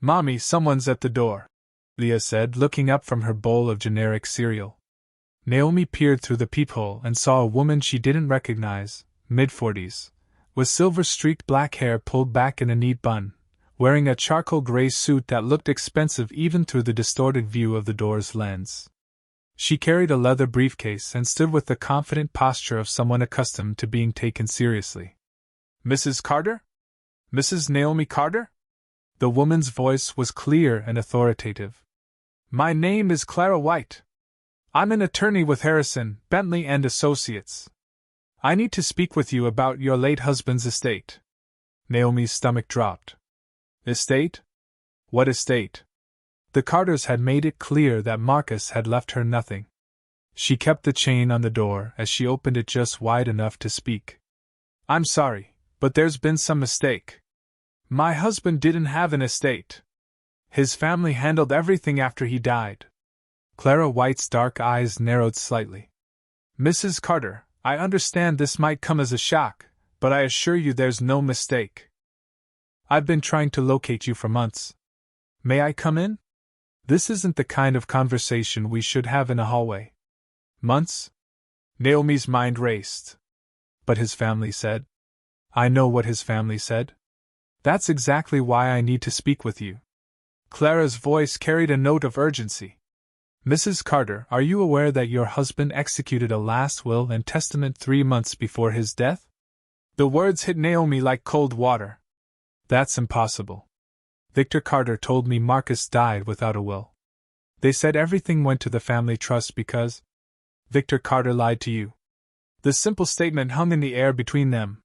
"Mommy, someone's at the door," Leah said, looking up from her bowl of generic cereal. Naomi peered through the peephole and saw a woman she didn't recognize, mid-40s, with silver-streaked black hair pulled back in a neat bun, wearing a charcoal gray suit that looked expensive even through the distorted view of the door's lens. She carried a leather briefcase and stood with the confident posture of someone accustomed to being taken seriously. "Mrs. Carter? Mrs. Naomi Carter?" The woman's voice was clear and authoritative. "My name is Clara White. I'm an attorney with Harrison, Bentley and Associates. I need to speak with you about your late husband's estate." Naomi's stomach dropped. "Estate? What estate?" The Carters had made it clear that Marcus had left her nothing. She kept the chain on the door as she opened it just wide enough to speak. "I'm sorry, but there's been some mistake. My husband didn't have an estate. His family handled everything after he died." Clara White's dark eyes narrowed slightly. "Mrs. Carter, I understand this might come as a shock, but I assure you there's no mistake. I've been trying to locate you for months. May I come in? This isn't the kind of conversation we should have in a hallway." "Months?" Naomi's mind raced. "But his family said." "I know what his family said. That's exactly why I need to speak with you." Clara's voice carried a note of urgency. "Mrs. Carter, are you aware that your husband executed a last will and testament 3 months before his death?" The words hit Naomi like cold water. "That's impossible. Victor Carter told me Marcus died without a will. They said everything went to the family trust because Victor Carter lied to you." The simple statement hung in the air between them.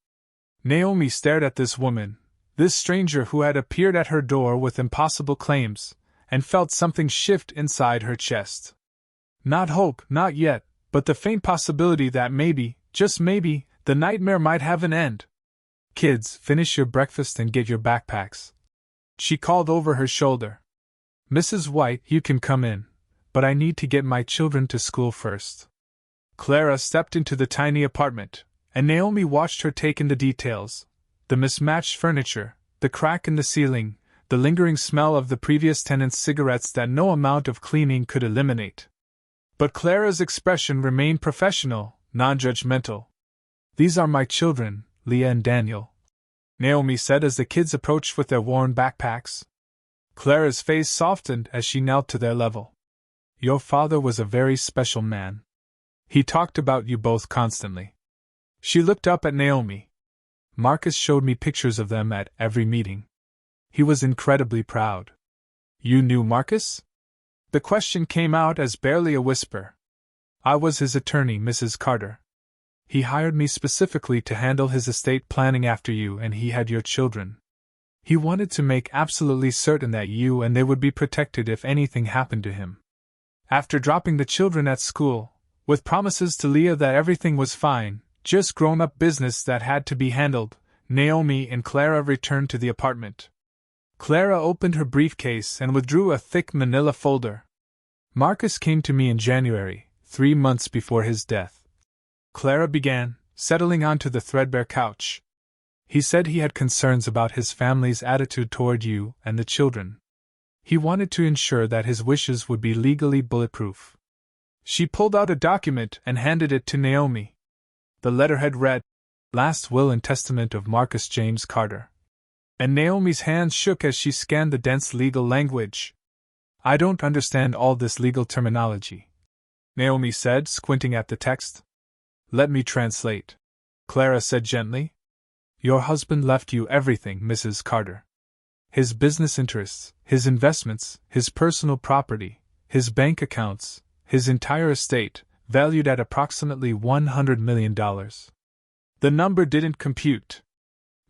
Naomi stared at this woman, this stranger who had appeared at her door with impossible claims, and felt something shift inside her chest. Not hope, not yet, but the faint possibility that maybe, just maybe, the nightmare might have an end. "Kids, finish your breakfast and get your backpacks," she called over her shoulder. "Mrs. White, you can come in, but I need to get my children to school first." Clara stepped into the tiny apartment, and Naomi watched her take in the details: the mismatched furniture, the crack in the ceiling, the lingering smell of the previous tenant's cigarettes that no amount of cleaning could eliminate. But Clara's expression remained professional, non-judgmental. "These are my children, Leah and Daniel," Naomi said as the kids approached with their worn backpacks. Clara's face softened as she knelt to their level. "Your father was a very special man. He talked about you both constantly." She looked up at Naomi. "Marcus showed me pictures of them at every meeting. He was incredibly proud." "You knew Marcus?" The question came out as barely a whisper. "I was his attorney, Mrs. Carter. He hired me specifically to handle his estate planning after you and he had your children. He wanted to make absolutely certain that you and they would be protected if anything happened to him. After dropping the children at school, with promises to Leah that everything was fine, just grown-up business that had to be handled, Naomi and Clara returned to the apartment. Clara opened her briefcase and withdrew a thick manila folder. "Marcus came to me in January, 3 months before his death," Clara began, settling onto the threadbare couch. "He said he had concerns about his family's attitude toward you and the children. He wanted to ensure that his wishes would be legally bulletproof." She pulled out a document and handed it to Naomi. The letterhead read, "Last Will and Testament of Marcus James Carter." And Naomi's hands shook as she scanned the dense legal language. "I don't understand all this legal terminology," Naomi said, squinting at the text. "Let me translate," Clara said gently. "Your husband left you everything, Mrs. Carter. His business interests, his investments, his personal property, his bank accounts, his entire estate, valued at approximately $100 million. The number didn't compute.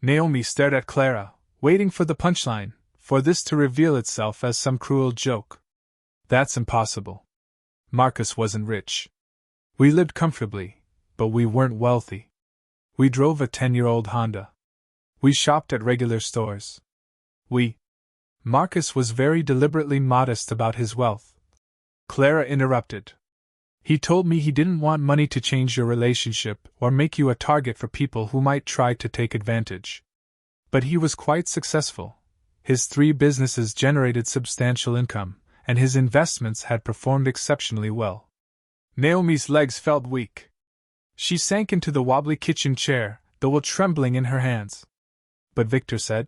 Naomi stared at Clara, waiting for the punchline, for this to reveal itself as some cruel joke. That's impossible. Marcus wasn't rich. We lived comfortably, but we weren't wealthy. We drove a 10-year-old Honda. We shopped at regular stores. Marcus was very deliberately modest about his wealth. Clara interrupted. He told me he didn't want money to change your relationship or make you a target for people who might try to take advantage. But he was quite successful. His 3 businesses generated substantial income, and his investments had performed exceptionally well. Naomi's legs felt weak. She sank into the wobbly kitchen chair, the will trembling in her hands. But Victor said.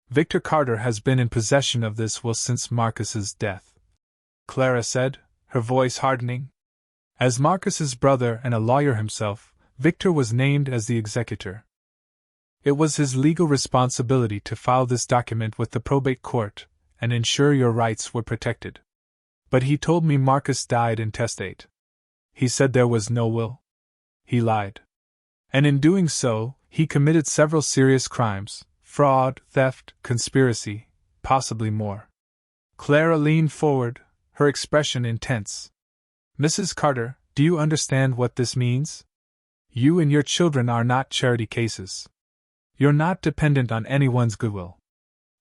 Victor Carter has been in possession of this will since Marcus's death. Clara said, her voice hardening. As Marcus's brother and a lawyer himself, Victor was named as the executor. It was his legal responsibility to file this document with the probate court and ensure your rights were protected. But he told me Marcus died intestate. He said there was no will. He lied. And in doing so, he committed several serious crimes: fraud, theft, conspiracy, possibly more. Clara leaned forward, her expression intense. Mrs. Carter, do you understand what this means? You and your children are not charity cases. You're not dependent on anyone's goodwill.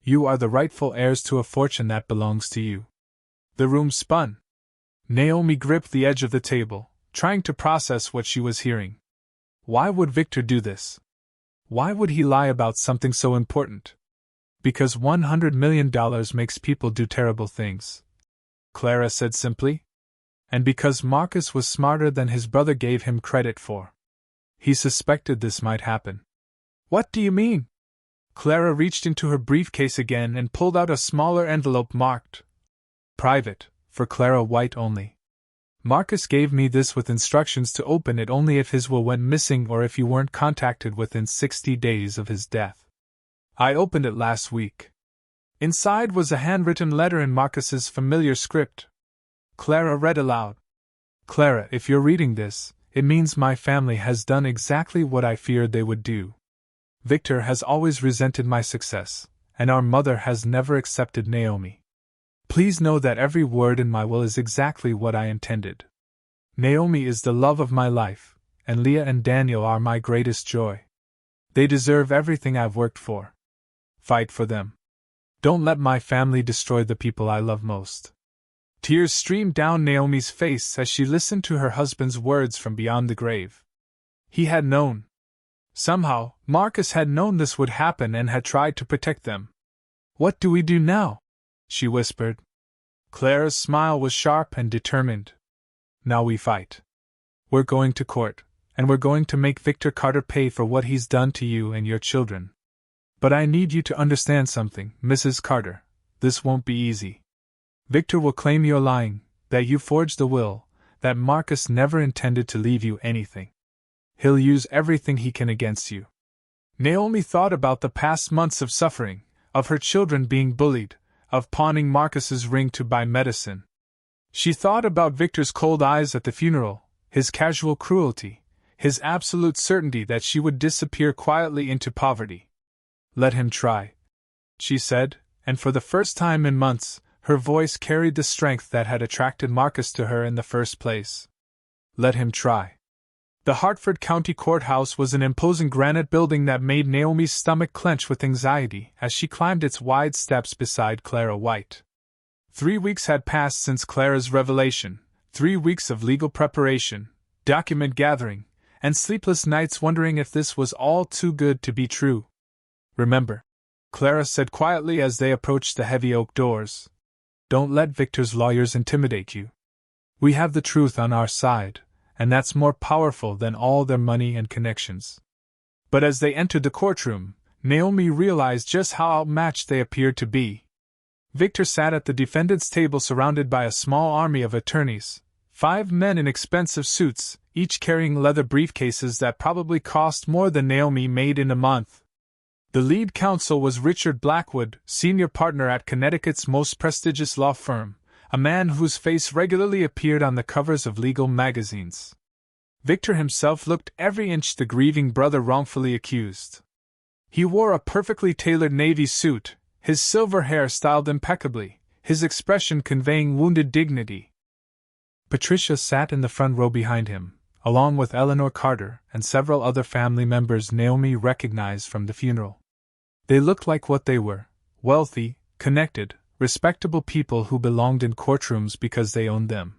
You are the rightful heirs to a fortune that belongs to you. The room spun. Naomi gripped the edge of the table, trying to process what she was hearing. Why would Victor do this? Why would he lie about something so important? Because $100 million makes people do terrible things, Clara said simply. And because Marcus was smarter than his brother gave him credit for. He suspected this might happen. What do you mean? Clara reached into her briefcase again and pulled out a smaller envelope marked Private, for Clara White only. Marcus gave me this with instructions to open it only if his will went missing or if you weren't contacted within 60 days of his death. I opened it last week. Inside was a handwritten letter in Marcus's familiar script. Clara read aloud. Clara, if you're reading this, it means my family has done exactly what I feared they would do. Victor has always resented my success, and our mother has never accepted Naomi. Please know that every word in my will is exactly what I intended. Naomi is the love of my life, and Leah and Daniel are my greatest joy. They deserve everything I've worked for. Fight for them. Don't let my family destroy the people I love most. Tears streamed down Naomi's face as she listened to her husband's words from beyond the grave. He had known. Somehow, Marcus had known this would happen and had tried to protect them. What do we do now? She whispered. Clara's smile was sharp and determined. Now we fight. We're going to court, and we're going to make Victor Carter pay for what he's done to you and your children. But I need you to understand something, Mrs. Carter. This won't be easy. Victor will claim you're lying, that you forged the will, that Marcus never intended to leave you anything. He'll use everything he can against you. Naomi thought about the past months of suffering, of her children being bullied, of pawning Marcus's ring to buy medicine. She thought about Victor's cold eyes at the funeral, his casual cruelty, his absolute certainty that she would disappear quietly into poverty. Let him try, she said, and for the first time in months, her voice carried the strength that had attracted Marcus to her in the first place. Let him try. The Hartford County Courthouse was an imposing granite building that made Naomi's stomach clench with anxiety as she climbed its wide steps beside Clara White. 3 weeks had passed since Clara's revelation, 3 weeks of legal preparation, document gathering, and sleepless nights wondering if this was all too good to be true. Remember, Clara said quietly as they approached the heavy oak doors. Don't let Victor's lawyers intimidate you. We have the truth on our side, and that's more powerful than all their money and connections. But as they entered the courtroom, Naomi realized just how outmatched they appeared to be. Victor sat at the defendant's table surrounded by a small army of attorneys, 5 men in expensive suits, each carrying leather briefcases that probably cost more than Naomi made in a month. The lead counsel was Richard Blackwood, senior partner at Connecticut's most prestigious law firm, a man whose face regularly appeared on the covers of legal magazines. Victor himself looked every inch the grieving brother wrongfully accused. He wore a perfectly tailored navy suit, his silver hair styled impeccably, his expression conveying wounded dignity. Patricia sat in the front row behind him, along with Eleanor Carter and several other family members Naomi recognized from the funeral. They looked like what they were: wealthy, connected, respectable people who belonged in courtrooms because they owned them.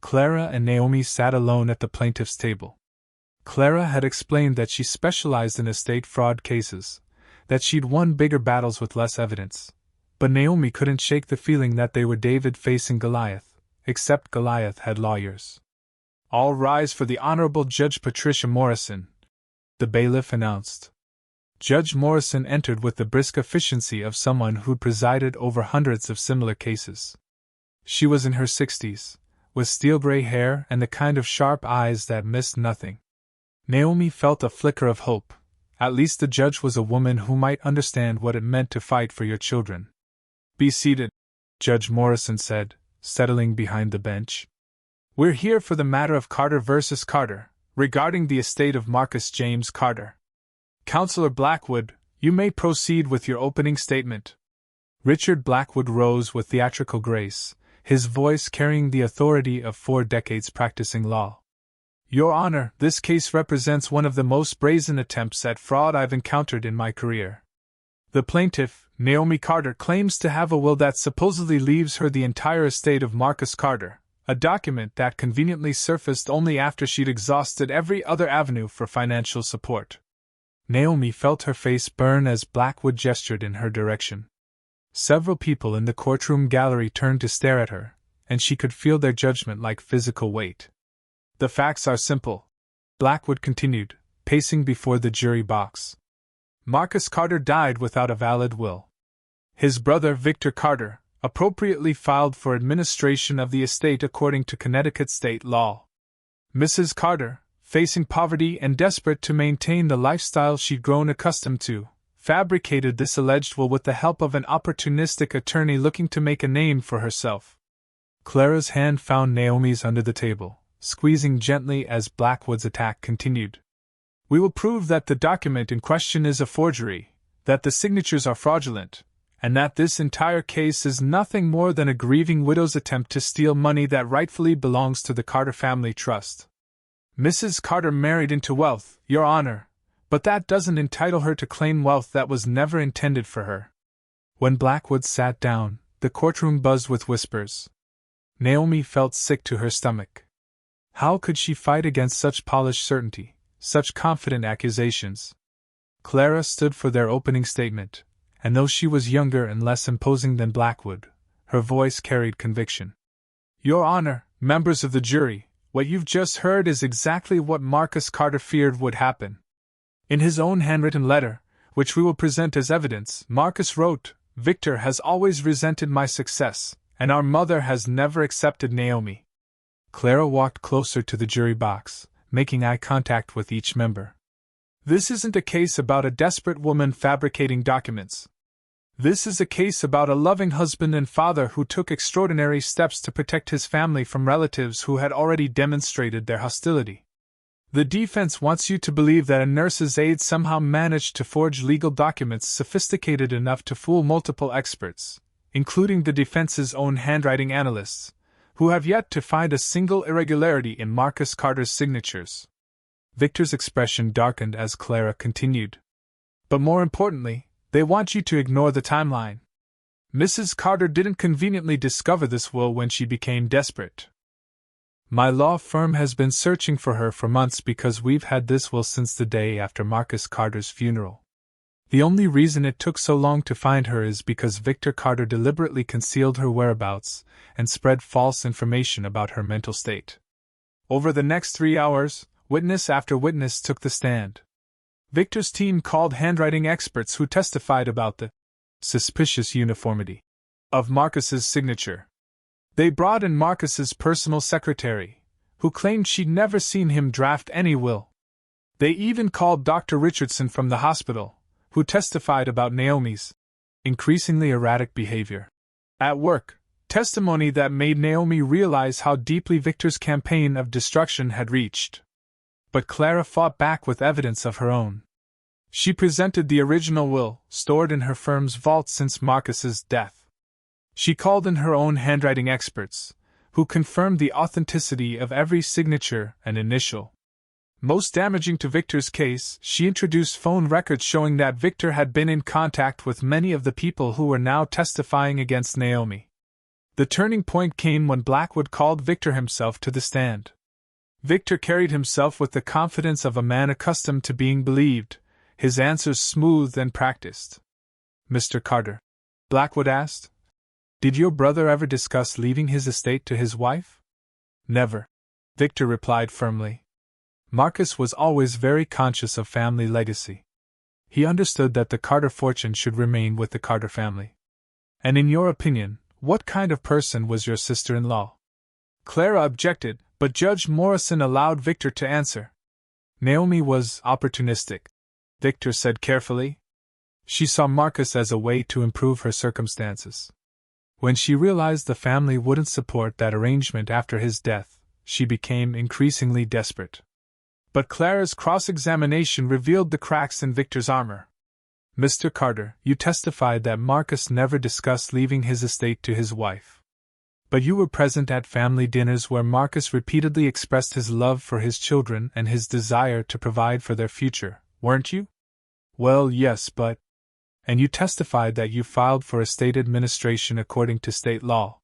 Clara and Naomi sat alone at the plaintiff's table. Clara had explained that she specialized in estate fraud cases, that she'd won bigger battles with less evidence. But Naomi couldn't shake the feeling that they were David facing Goliath, except Goliath had lawyers. "All rise for the Honorable Judge Patricia Morrison," the bailiff announced. Judge Morrison entered with the brisk efficiency of someone who'd presided over hundreds of similar cases. She was in her 60s, with steel-gray hair and the kind of sharp eyes that missed nothing. Naomi felt a flicker of hope. At least the judge was a woman who might understand what it meant to fight for your children. "Be seated," Judge Morrison said, settling behind the bench. "We're here for the matter of Carter versus Carter, regarding the estate of Marcus James Carter. Counselor Blackwood, you may proceed with your opening statement." Richard Blackwood rose with theatrical grace, his voice carrying the authority of 4 decades practicing law. "Your Honor, this case represents one of the most brazen attempts at fraud I've encountered in my career. The plaintiff, Naomi Carter, claims to have a will that supposedly leaves her the entire estate of Marcus Carter, a document that conveniently surfaced only after she'd exhausted every other avenue for financial support." Naomi felt her face burn as Blackwood gestured in her direction. Several people in the courtroom gallery turned to stare at her, and she could feel their judgment like physical weight. "The facts are simple," Blackwood continued, pacing before the jury box. "Marcus Carter died without a valid will. His brother, Victor Carter, appropriately filed for administration of the estate according to Connecticut state law. Mrs. Carter, facing poverty and desperate to maintain the lifestyle she'd grown accustomed to, fabricated this alleged will with the help of an opportunistic attorney looking to make a name for herself." Clara's hand found Naomi's under the table, squeezing gently as Blackwood's attack continued. "We will prove that the document in question is a forgery, that the signatures are fraudulent, and that this entire case is nothing more than a grieving widow's attempt to steal money that rightfully belongs to the Carter Family Trust. Mrs. Carter married into wealth, Your Honor, but that doesn't entitle her to claim wealth that was never intended for her." When Blackwood sat down, the courtroom buzzed with whispers. Naomi felt sick to her stomach. How could she fight against such polished certainty, such confident accusations? Clara stood for their opening statement, and though she was younger and less imposing than Blackwood, her voice carried conviction. "Your Honor, members of the jury, what you've just heard is exactly what Marcus Carter feared would happen. In his own handwritten letter, which we will present as evidence, Marcus wrote, 'Victor has always resented my success, and our mother has never accepted Naomi.'" Clara walked closer to the jury box, making eye contact with each member. "This isn't a case about a desperate woman fabricating documents. This is a case about a loving husband and father who took extraordinary steps to protect his family from relatives who had already demonstrated their hostility. The defense wants you to believe that a nurse's aide somehow managed to forge legal documents sophisticated enough to fool multiple experts, including the defense's own handwriting analysts, who have yet to find a single irregularity in Marcus Carter's signatures." Victor's expression darkened as Clara continued. "But more importantly, they want you to ignore the timeline. Mrs. Carter didn't conveniently discover this will when she became desperate. My law firm has been searching for her for months because we've had this will since the day after Marcus Carter's funeral. The only reason it took so long to find her is because Victor Carter deliberately concealed her whereabouts and spread false information about her mental state. Over the next 3 hours, witness after witness took the stand. Victor's team called handwriting experts who testified about the suspicious uniformity of Marcus's signature. They brought in Marcus's personal secretary, who claimed she'd never seen him draft any will. They even called Dr. Richardson from the hospital, who testified about Naomi's increasingly erratic behavior at work, testimony that made Naomi realize how deeply Victor's campaign of destruction had reached. But Clara fought back with evidence of her own. She presented the original will, stored in her firm's vault since Marcus's death. She called in her own handwriting experts, who confirmed the authenticity of every signature and initial. Most damaging to Victor's case, she introduced phone records showing that Victor had been in contact with many of the people who were now testifying against Naomi. The turning point came when Blackwood called Victor himself to the stand. Victor carried himself with the confidence of a man accustomed to being believed, his answers smooth and practiced. "Mr. Carter," Blackwood asked, "did your brother ever discuss leaving his estate to his wife?" "Never," Victor replied firmly. Marcus was always very conscious of family legacy. He understood that the Carter fortune should remain with the Carter family. "And in your opinion, what kind of person was your sister-in-law?" Clara objected, but Judge Morrison allowed Victor to answer. "Naomi was opportunistic," Victor said carefully. "She saw Marcus as a way to improve her circumstances. When she realized the family wouldn't support that arrangement after his death, she became increasingly desperate." But Clara's cross-examination revealed the cracks in Victor's armor. "Mr. Carter, you testified that Marcus never discussed leaving his estate to his wife. But you were present at family dinners where Marcus repeatedly expressed his love for his children and his desire to provide for their future, weren't you?" "Well, yes, but—" "And you testified that you filed for estate administration according to state law.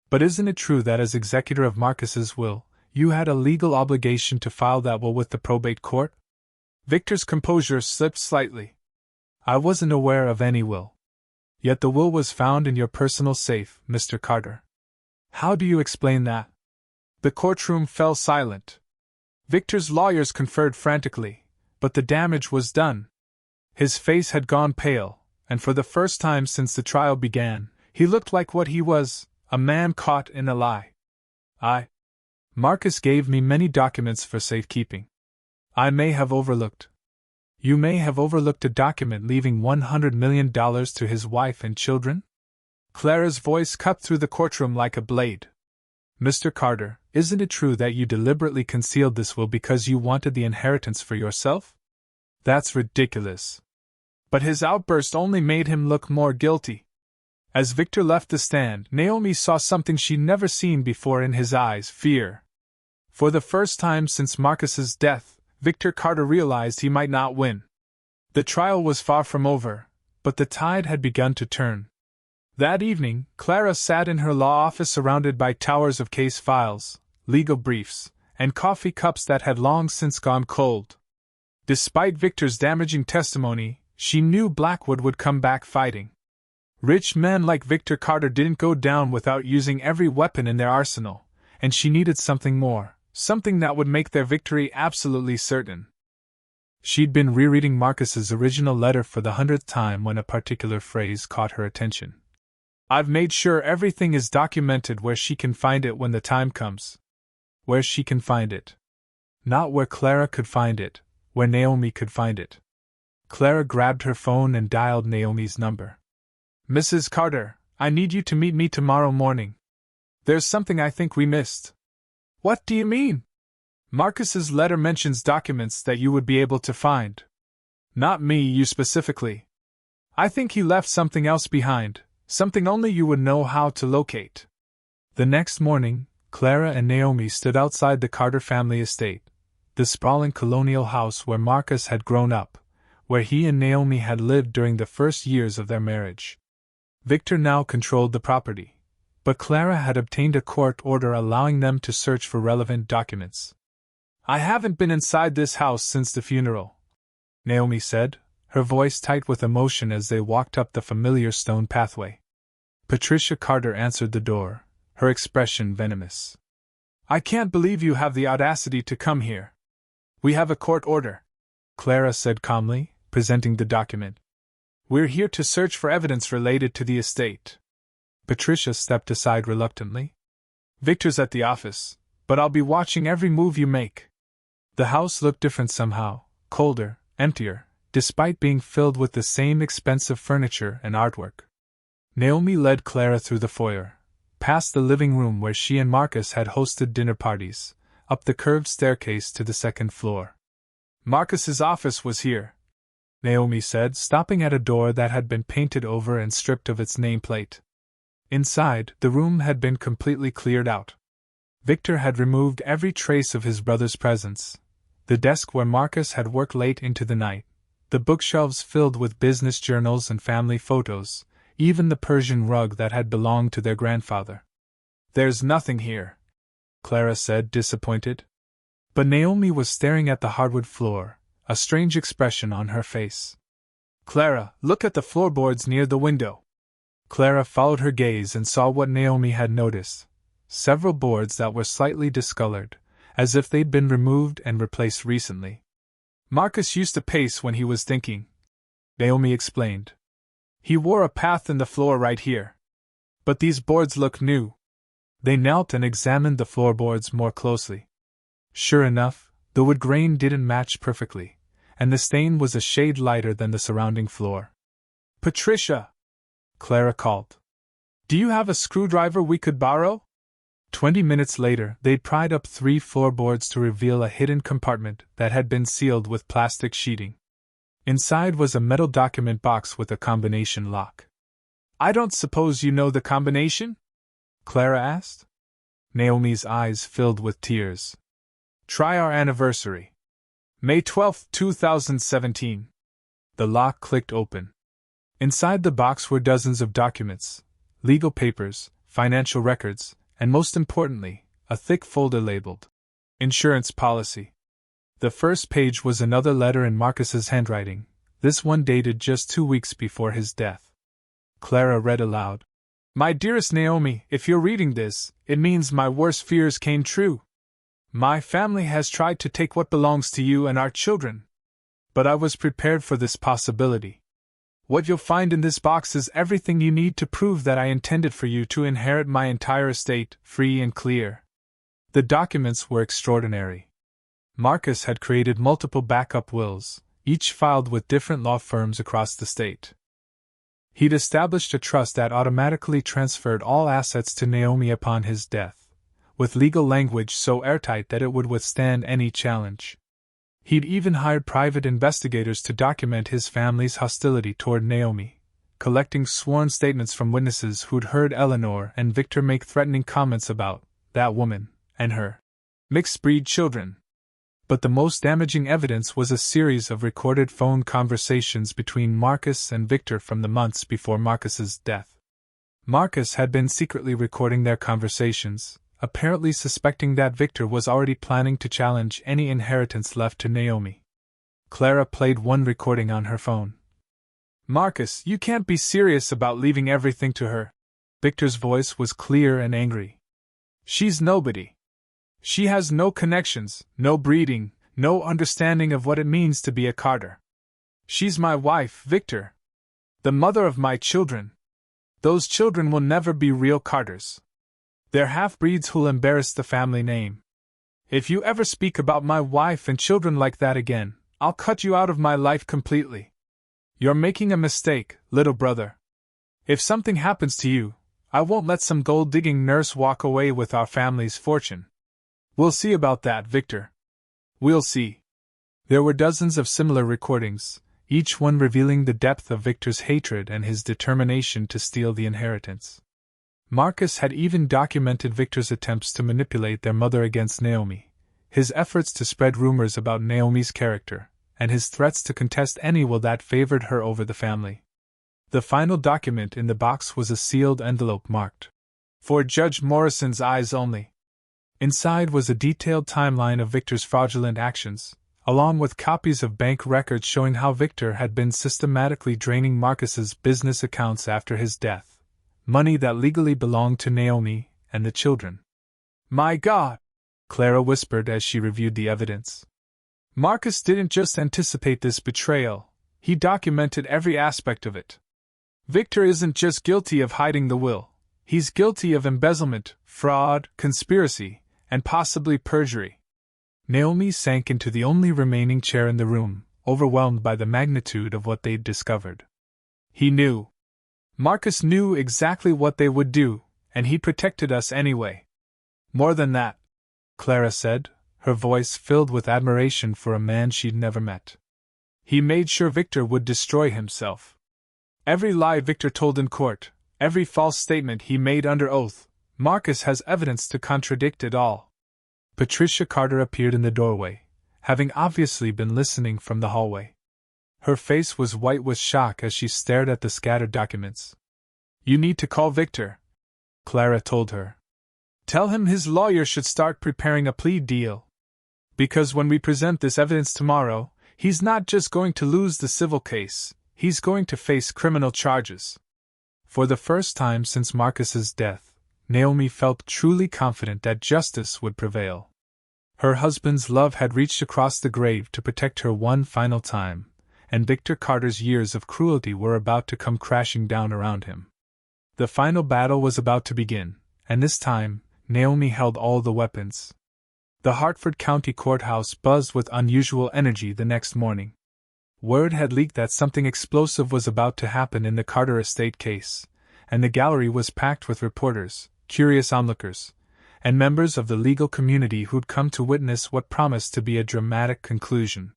But isn't it true that as executor of Marcus's will, you had a legal obligation to file that will with the probate court?" Victor's composure slipped slightly. "I wasn't aware of any will. Yet the will was found in your personal safe, Mr. Carter. How do you explain that?" The courtroom fell silent. Victor's lawyers conferred frantically, but the damage was done. His face had gone pale, and for the first time since the trial began, he looked like what he was, a man caught in a lie. Marcus gave me many documents for safekeeping. I may have overlooked." "You may have overlooked a document leaving $100 million to his wife and children?" Clara's voice cut through the courtroom like a blade. "Mr. Carter, isn't it true that you deliberately concealed this will because you wanted the inheritance for yourself?" "That's ridiculous." But his outburst only made him look more guilty. As Victor left the stand, Naomi saw something she'd never seen before in his eyes: fear. For the first time since Marcus's death, Victor Carter realized he might not win. The trial was far from over, but the tide had begun to turn. That evening, Clara sat in her law office surrounded by towers of case files, legal briefs, and coffee cups that had long since gone cold. Despite Victor's damaging testimony, she knew Blackwood would come back fighting. Rich men like Victor Carter didn't go down without using every weapon in their arsenal, and she needed something more. Something that would make their victory absolutely certain. She'd been rereading Marcus's original letter for the 100th time when a particular phrase caught her attention. "I've made sure everything is documented where she can find it when the time comes." Where she can find it. Not where Clara could find it, where Naomi could find it. Clara grabbed her phone and dialed Naomi's number. "Mrs. Carter, I need you to meet me tomorrow morning. There's something I think we missed." "What do you mean?" "Marcus's letter mentions documents that you would be able to find. Not me, you specifically. I think he left something else behind, something only you would know how to locate." The next morning, Clara and Naomi stood outside the Carter family estate, the sprawling colonial house where Marcus had grown up, where he and Naomi had lived during the first years of their marriage. Victor now controlled the property, but Clara had obtained a court order allowing them to search for relevant documents. "I haven't been inside this house since the funeral," Naomi said, her voice tight with emotion as they walked up the familiar stone pathway. Patricia Carter answered the door, her expression venomous. "I can't believe you have the audacity to come here." "We have a court order," Clara said calmly, presenting the document. "We're here to search for evidence related to the estate." Patricia stepped aside reluctantly. "Victor's at the office, but I'll be watching every move you make." The house looked different somehow, colder, emptier, despite being filled with the same expensive furniture and artwork. Naomi led Clara through the foyer, past the living room where she and Marcus had hosted dinner parties, up the curved staircase to the second floor. "Marcus's office was here," Naomi said, stopping at a door that had been painted over and stripped of its nameplate. Inside, the room had been completely cleared out. Victor had removed every trace of his brother's presence. The desk where Marcus had worked late into the night, the bookshelves filled with business journals and family photos, even the Persian rug that had belonged to their grandfather. "There's nothing here," Clara said, disappointed. But Naomi was staring at the hardwood floor, a strange expression on her face. "Clara, look at the floorboards near the window." Clara followed her gaze and saw what Naomi had noticed: several boards that were slightly discolored, as if they'd been removed and replaced recently. "Marcus used to pace when he was thinking," Naomi explained. "He wore a path in the floor right here. But these boards look new." They knelt and examined the floorboards more closely. Sure enough, the wood grain didn't match perfectly, and the stain was a shade lighter than the surrounding floor. "Patricia!" Clara called. "Do you have a screwdriver we could borrow?" 20 minutes later, they'd pried up 3 floorboards to reveal a hidden compartment that had been sealed with plastic sheeting. Inside was a metal document box with a combination lock. "I don't suppose you know the combination?" Clara asked. Naomi's eyes filled with tears. "Try our anniversary. May 12, 2017. The lock clicked open. Inside the box were dozens of documents, legal papers, financial records, and most importantly, a thick folder labeled Insurance Policy. The first page was another letter in Marcus's handwriting, this one dated just 2 weeks before his death. Clara read aloud. "My dearest Naomi, if you're reading this, it means my worst fears came true. My family has tried to take what belongs to you and our children. But I was prepared for this possibility. What you'll find in this box is everything you need to prove that I intended for you to inherit my entire estate, free and clear." The documents were extraordinary. Marcus had created multiple backup wills, each filed with different law firms across the state. He'd established a trust that automatically transferred all assets to Naomi upon his death, with legal language so airtight that it would withstand any challenge. He'd even hired private investigators to document his family's hostility toward Naomi, collecting sworn statements from witnesses who'd heard Eleanor and Victor make threatening comments about that woman and her mixed-breed children. But the most damaging evidence was a series of recorded phone conversations between Marcus and Victor from the months before Marcus's death. Marcus had been secretly recording their conversations, apparently suspecting that Victor was already planning to challenge any inheritance left to Naomi. Clara played one recording on her phone. "Marcus, you can't be serious about leaving everything to her." Victor's voice was clear and angry. "She's nobody. She has no connections, no breeding, no understanding of what it means to be a Carter. She's my wife, Victor. The mother of my children. Those children will never be real Carters. They're half-breeds who'll embarrass the family name. If you ever speak about my wife and children like that again, I'll cut you out of my life completely. You're making a mistake, little brother. If something happens to you, I won't let some gold-digging nurse walk away with our family's fortune. We'll see about that, Victor. We'll see." There were dozens of similar recordings, each one revealing the depth of Victor's hatred and his determination to steal the inheritance. Marcus had even documented Victor's attempts to manipulate their mother against Naomi, his efforts to spread rumors about Naomi's character, and his threats to contest any will that favored her over the family. The final document in the box was a sealed envelope marked, "For Judge Morrison's eyes only." Inside was a detailed timeline of Victor's fraudulent actions, along with copies of bank records showing how Victor had been systematically draining Marcus's business accounts after his death, money that legally belonged to Naomi and the children. "My God!" Clara whispered as she reviewed the evidence. "Marcus didn't just anticipate this betrayal, he documented every aspect of it. Victor isn't just guilty of hiding the will, he's guilty of embezzlement, fraud, conspiracy, and possibly perjury." Naomi sank into the only remaining chair in the room, overwhelmed by the magnitude of what they'd discovered. He knew. Marcus knew exactly what they would do, and he protected us anyway. "More than that," Clara said, her voice filled with admiration for a man she'd never met. He made sure Victor would destroy himself. Every lie Victor told in court, every false statement he made under oath, Marcus has evidence to contradict it all. Patricia Carter appeared in the doorway, having obviously been listening from the hallway. Her face was white with shock as she stared at the scattered documents. "You need to call Victor," Clara told her. "Tell him his lawyer should start preparing a plea deal. Because when we present this evidence tomorrow, he's not just going to lose the civil case, he's going to face criminal charges." For the first time since Marcus's death, Naomi felt truly confident that justice would prevail. Her husband's love had reached across the grave to protect her one final time, and Victor Carter's years of cruelty were about to come crashing down around him. The final battle was about to begin, and this time, Naomi held all the weapons. The Hartford County Courthouse buzzed with unusual energy the next morning. Word had leaked that something explosive was about to happen in the Carter estate case, and the gallery was packed with reporters, curious onlookers, and members of the legal community who'd come to witness what promised to be a dramatic conclusion.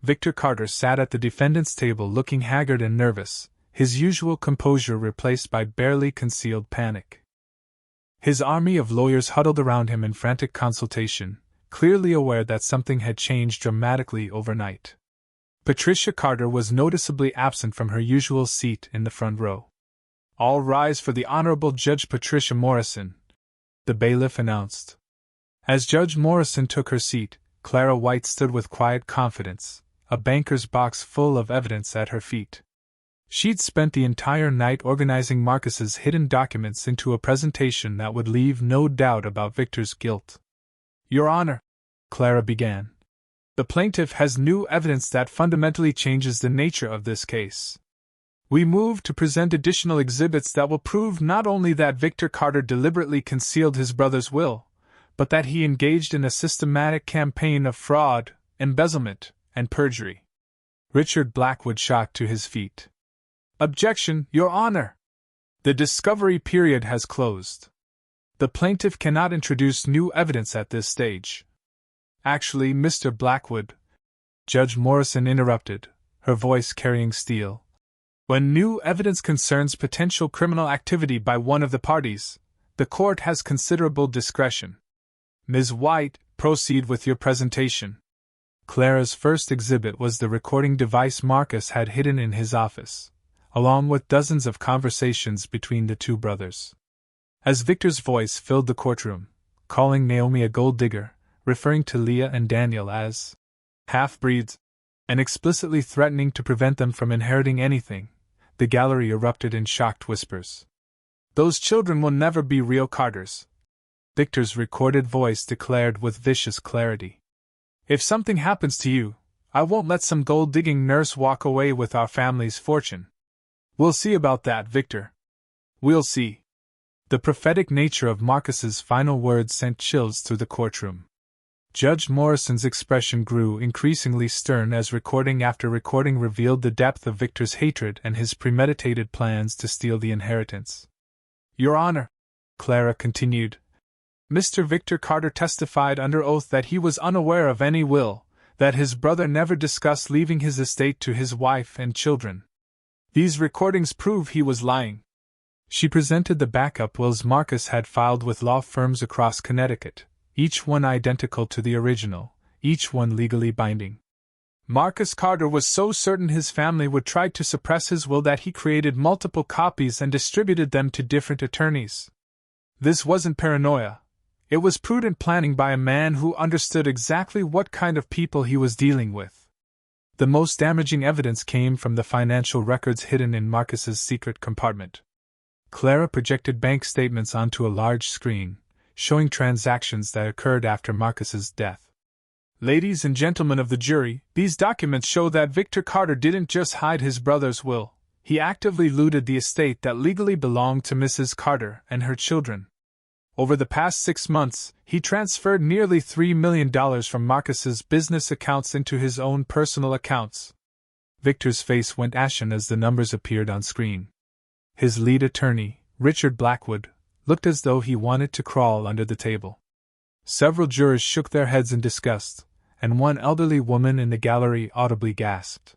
Victor Carter sat at the defendant's table looking haggard and nervous, his usual composure replaced by barely concealed panic. His army of lawyers huddled around him in frantic consultation, clearly aware that something had changed dramatically overnight. Patricia Carter was noticeably absent from her usual seat in the front row. "All rise for the Honorable Judge Patricia Morrison," the bailiff announced. As Judge Morrison took her seat, Clara White stood with quiet confidence, a banker's box full of evidence at her feet. She'd spent the entire night organizing Marcus's hidden documents into a presentation that would leave no doubt about Victor's guilt. "Your Honor," Clara began, "the plaintiff has new evidence that fundamentally changes the nature of this case. We move to present additional exhibits that will prove not only that Victor Carter deliberately concealed his brother's will, but that he engaged in a systematic campaign of fraud, embezzlement, and perjury." Richard Blackwood shot to his feet. "Objection, Your Honor! The discovery period has closed. The plaintiff cannot introduce new evidence at this stage." "Actually, Mr. Blackwood," Judge Morrison interrupted, her voice carrying steel, "when new evidence concerns potential criminal activity by one of the parties, the court has considerable discretion. Ms. White, proceed with your presentation." Clara's first exhibit was the recording device Marcus had hidden in his office, along with dozens of conversations between the two brothers. As Victor's voice filled the courtroom, calling Naomi a gold digger, referring to Leah and Daniel as half-breeds, and explicitly threatening to prevent them from inheriting anything, the gallery erupted in shocked whispers. "Those children will never be real Carters," Victor's recorded voice declared with vicious clarity. "If something happens to you, I won't let some gold-digging nurse walk away with our family's fortune." "We'll see about that, Victor. We'll see." The prophetic nature of Marcus's final words sent chills through the courtroom. Judge Morrison's expression grew increasingly stern as recording after recording revealed the depth of Victor's hatred and his premeditated plans to steal the inheritance. "Your Honor," Clara continued, "Mr. Victor Carter testified under oath that he was unaware of any will, that his brother never discussed leaving his estate to his wife and children. These recordings prove he was lying." She presented the backup wills Marcus had filed with law firms across Connecticut, each one identical to the original, each one legally binding. "Marcus Carter was so certain his family would try to suppress his will that he created multiple copies and distributed them to different attorneys. This wasn't paranoia. It was prudent planning by a man who understood exactly what kind of people he was dealing with." The most damaging evidence came from the financial records hidden in Marcus's secret compartment. Clara projected bank statements onto a large screen, showing transactions that occurred after Marcus's death. "Ladies and gentlemen of the jury, these documents show that Victor Carter didn't just hide his brother's will, he actively looted the estate that legally belonged to Mrs. Carter and her children. Over the past 6 months, he transferred nearly $3 million from Marcus's business accounts into his own personal accounts." Victor's face went ashen as the numbers appeared on screen. His lead attorney, Richard Blackwood, looked as though he wanted to crawl under the table. Several jurors shook their heads in disgust, and one elderly woman in the gallery audibly gasped.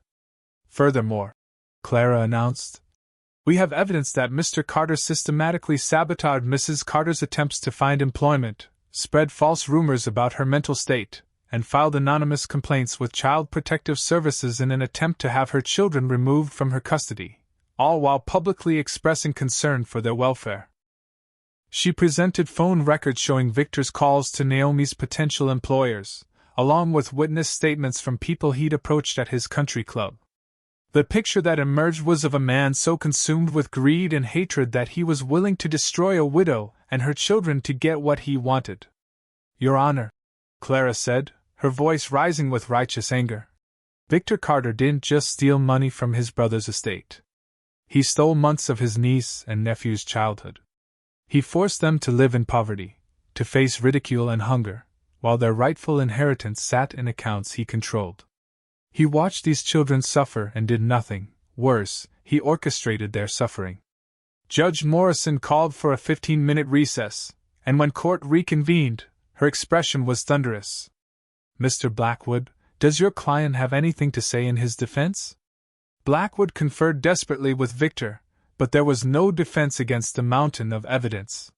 Furthermore, Clara announced, we have evidence that Mr. Carter systematically sabotaged Mrs. Carter's attempts to find employment, spread false rumors about her mental state, and filed anonymous complaints with Child Protective Services in an attempt to have her children removed from her custody, all while publicly expressing concern for their welfare. She presented phone records showing Victor's calls to Naomi's potential employers, along with witness statements from people he'd approached at his country club. The picture that emerged was of a man so consumed with greed and hatred that he was willing to destroy a widow and her children to get what he wanted. Your Honor, Clara said, her voice rising with righteous anger. Victor Carter didn't just steal money from his brother's estate. He stole months of his niece and nephew's childhood. He forced them to live in poverty, to face ridicule and hunger, while their rightful inheritance sat in accounts he controlled. He watched these children suffer and did nothing. Worse, he orchestrated their suffering. Judge Morrison called for a 15-minute recess, and when court reconvened, her expression was thunderous. Mr. Blackwood, does your client have anything to say in his defense? Blackwood conferred desperately with Victor, but there was no defense against the mountain of evidence.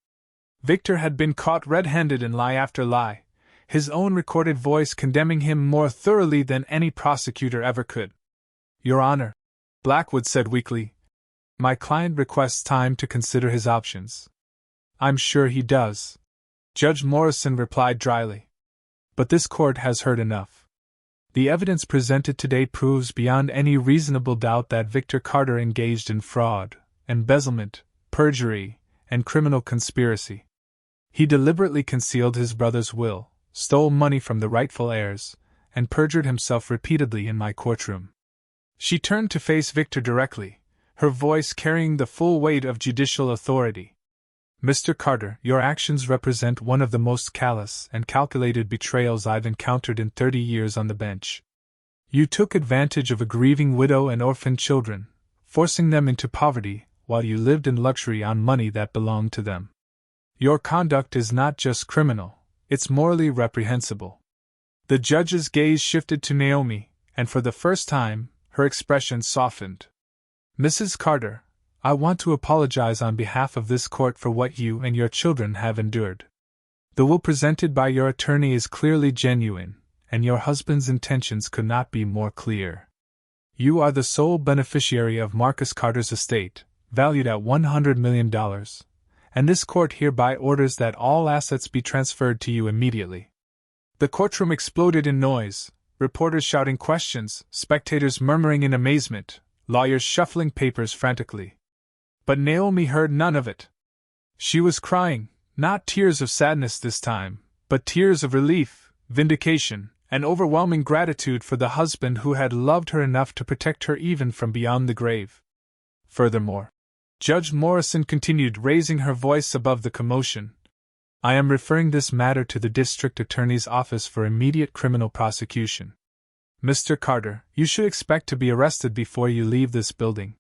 Victor had been caught red-handed in lie after lie, his own recorded voice condemning him more thoroughly than any prosecutor ever could. Your Honor, Blackwood said weakly, my client requests time to consider his options. I'm sure he does, Judge Morrison replied dryly. But this court has heard enough. The evidence presented today proves beyond any reasonable doubt that Victor Carter engaged in fraud, embezzlement, perjury, and criminal conspiracy. He deliberately concealed his brother's will, stole money from the rightful heirs, and perjured himself repeatedly in my courtroom. She turned to face Victor directly, her voice carrying the full weight of judicial authority. Mr. Carter, your actions represent one of the most callous and calculated betrayals I've encountered in 30 years on the bench. You took advantage of a grieving widow and orphan children, forcing them into poverty while you lived in luxury on money that belonged to them. Your conduct is not just criminal, it's morally reprehensible. The judge's gaze shifted to Naomi, and for the first time, her expression softened. Mrs. Carter, I want to apologize on behalf of this court for what you and your children have endured. The will presented by your attorney is clearly genuine, and your husband's intentions could not be more clear. You are the sole beneficiary of Marcus Carter's estate, valued at $100 million, and this court hereby orders that all assets be transferred to you immediately. The courtroom exploded in noise, reporters shouting questions, spectators murmuring in amazement, lawyers shuffling papers frantically. But Naomi heard none of it. She was crying, not tears of sadness this time, but tears of relief, vindication, and overwhelming gratitude for the husband who had loved her enough to protect her even from beyond the grave. Furthermore, Judge Morrison continued, raising her voice above the commotion, I am referring this matter to the District Attorney's Office for immediate criminal prosecution. Mr. Carter, you should expect to be arrested before you leave this building.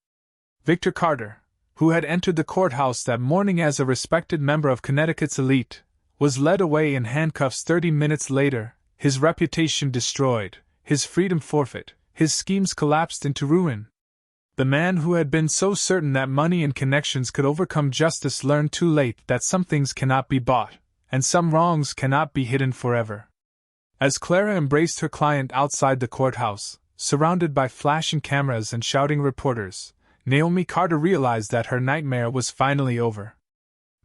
Victor Carter, who had entered the courthouse that morning as a respected member of Connecticut's elite, was led away in handcuffs 30 minutes later, his reputation destroyed, his freedom forfeit, his schemes collapsed into ruin. The man who had been so certain that money and connections could overcome justice learned too late that some things cannot be bought, and some wrongs cannot be hidden forever. As Clara embraced her client outside the courthouse, surrounded by flashing cameras and shouting reporters, Naomi Carter realized that her nightmare was finally over.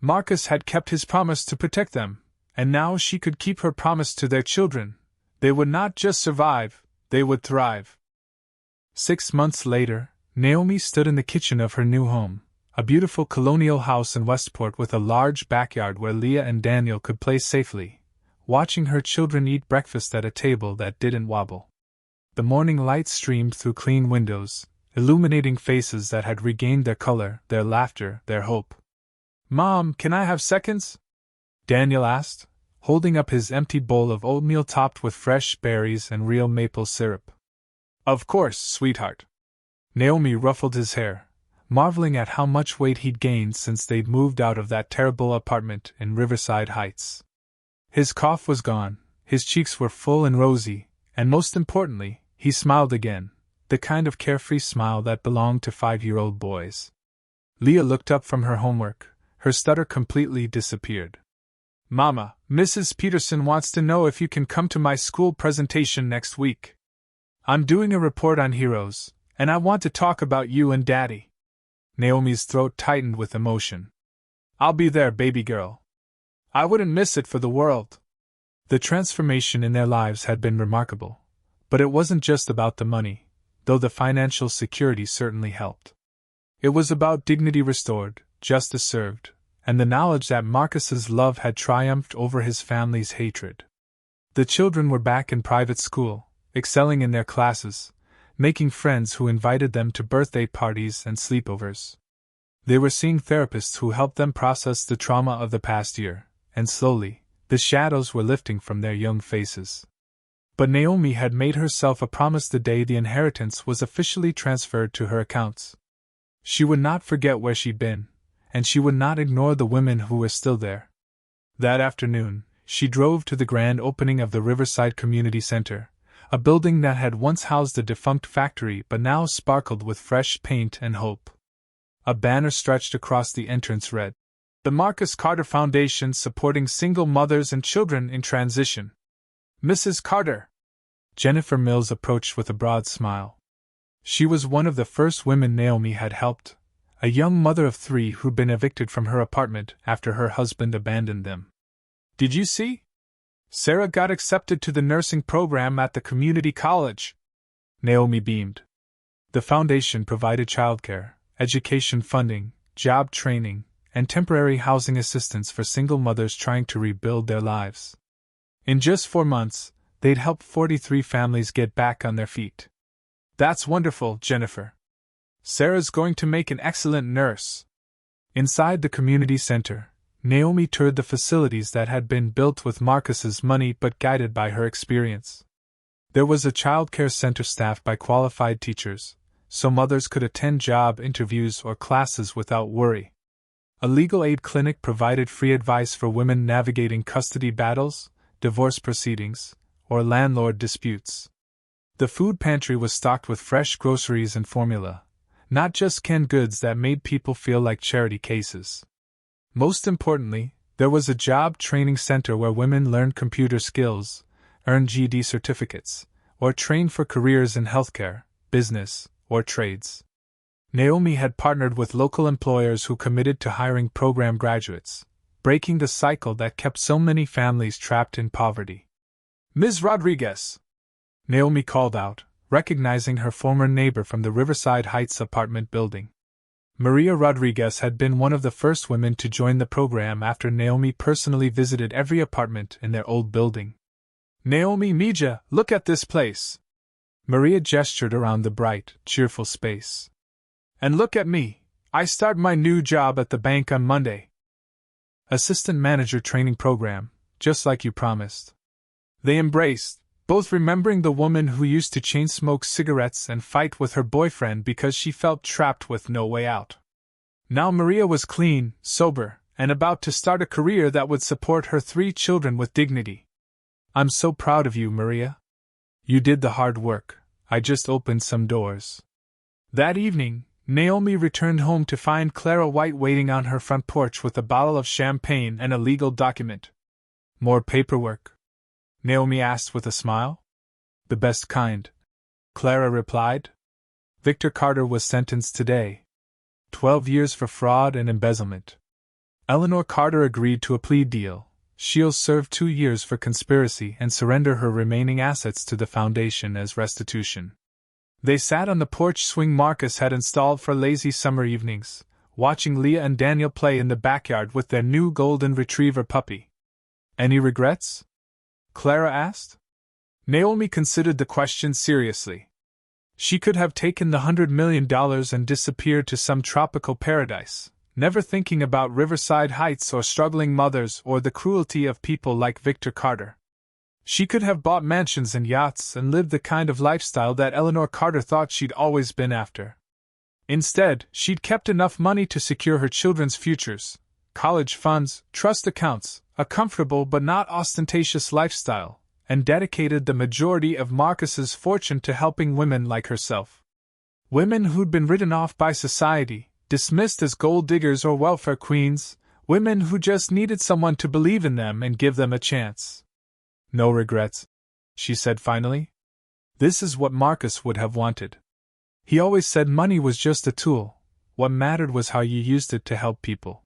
Marcus had kept his promise to protect them, and now she could keep her promise to their children. They would not just survive, they would thrive. 6 months later, Naomi stood in the kitchen of her new home, a beautiful colonial house in Westport with a large backyard where Leah and Daniel could play safely, watching her children eat breakfast at a table that didn't wobble. The morning light streamed through clean windows, illuminating faces that had regained their color, their laughter, their hope. Mom, can I have seconds? Daniel asked, holding up his empty bowl of oatmeal topped with fresh berries and real maple syrup. Of course, sweetheart. Naomi ruffled his hair, marveling at how much weight he'd gained since they'd moved out of that terrible apartment in Riverside Heights. His cough was gone, his cheeks were full and rosy, and most importantly, he smiled again, the kind of carefree smile that belonged to 5-year-old boys. Leah looked up from her homework. Her stutter completely disappeared. Mama, Mrs. Peterson wants to know if you can come to my school presentation next week. I'm doing a report on heroes, and I want to talk about you and Daddy. Naomi's throat tightened with emotion. I'll be there, baby girl. I wouldn't miss it for the world. The transformation in their lives had been remarkable, but it wasn't just about the money, though the financial security certainly helped. It was about dignity restored, justice served, and the knowledge that Marcus's love had triumphed over his family's hatred. The children were back in private school, excelling in their classes, making friends who invited them to birthday parties and sleepovers. They were seeing therapists who helped them process the trauma of the past year, and slowly, the shadows were lifting from their young faces. But Naomi had made herself a promise the day the inheritance was officially transferred to her accounts. She would not forget where she'd been, and she would not ignore the women who were still there. That afternoon, she drove to the grand opening of the Riverside Community Center, a building that had once housed a defunct factory but now sparkled with fresh paint and hope. A banner stretched across the entrance read, "The Marcus Carter Foundation supporting single mothers and children in transition." Mrs. Carter! Jennifer Mills approached with a broad smile. She was one of the first women Naomi had helped, a young mother of 3 who'd been evicted from her apartment after her husband abandoned them. Did you see? Sarah got accepted to the nursing program at the community college. Naomi beamed. The foundation provided childcare, education funding, job training, and temporary housing assistance for single mothers trying to rebuild their lives. In just 4 months, they'd helped 43 families get back on their feet. That's wonderful, Jennifer. Sarah's going to make an excellent nurse. Inside the community center, Naomi toured the facilities that had been built with Marcus's money but guided by her experience. There was a child care center staffed by qualified teachers, so mothers could attend job interviews or classes without worry. A legal aid clinic provided free advice for women navigating custody battles, divorce proceedings, or landlord disputes. The food pantry was stocked with fresh groceries and formula, not just canned goods that made people feel like charity cases. Most importantly, there was a job training center where women learned computer skills, earned GED certificates, or trained for careers in healthcare, business, or trades. Naomi had partnered with local employers who committed to hiring program graduates, breaking the cycle that kept so many families trapped in poverty. Ms. Rodriguez! Naomi called out, recognizing her former neighbor from the Riverside Heights apartment building. Maria Rodriguez had been one of the first women to join the program after Naomi personally visited every apartment in their old building. Naomi Mija, look at this place! Maria gestured around the bright, cheerful space. And look at me, I start my new job at the bank on Monday. Assistant manager training program, just like you promised. They embraced, both remembering the woman who used to chain smoke cigarettes and fight with her boyfriend because she felt trapped with no way out. Now Maria was clean, sober, and about to start a career that would support her 3 children with dignity. I'm so proud of you, Maria. You did the hard work, I just opened some doors. That evening, Naomi returned home to find Clara White waiting on her front porch with a bottle of champagne and a legal document. More paperwork? Naomi asked with a smile. The best kind, Clara replied. Victor Carter was sentenced today. 12 years for fraud and embezzlement. Eleanor Carter agreed to a plea deal. She'll serve 2 years for conspiracy and surrender her remaining assets to the foundation as restitution. They sat on the porch swing Marcus had installed for lazy summer evenings, watching Leah and Daniel play in the backyard with their new golden retriever puppy. Any regrets? Clara asked. Naomi considered the question seriously. She could have taken the $100 million and disappeared to some tropical paradise, never thinking about Riverside Heights or struggling mothers or the cruelty of people like Victor Carter. She could have bought mansions and yachts and lived the kind of lifestyle that Eleanor Carter thought she'd always been after. Instead, she'd kept enough money to secure her children's futures, college funds, trust accounts, a comfortable but not ostentatious lifestyle, and dedicated the majority of Marcus's fortune to helping women like herself. Women who'd been written off by society, dismissed as gold diggers or welfare queens, women who just needed someone to believe in them and give them a chance. "No regrets," she said finally. This is what Marcus would have wanted. He always said money was just a tool, what mattered was how you used it to help people.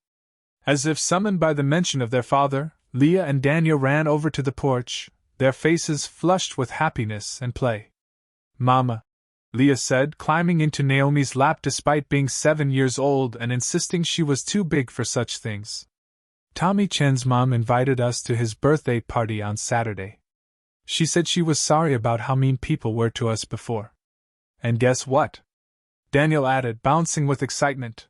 As if summoned by the mention of their father, Leah and Daniel ran over to the porch, their faces flushed with happiness and play. "Mama," Leah said, climbing into Naomi's lap despite being 7 years old and insisting she was too big for such things. "Tommy Chen's mom invited us to his birthday party on Saturday. She said she was sorry about how mean people were to us before. And guess what?" Daniel added, bouncing with excitement.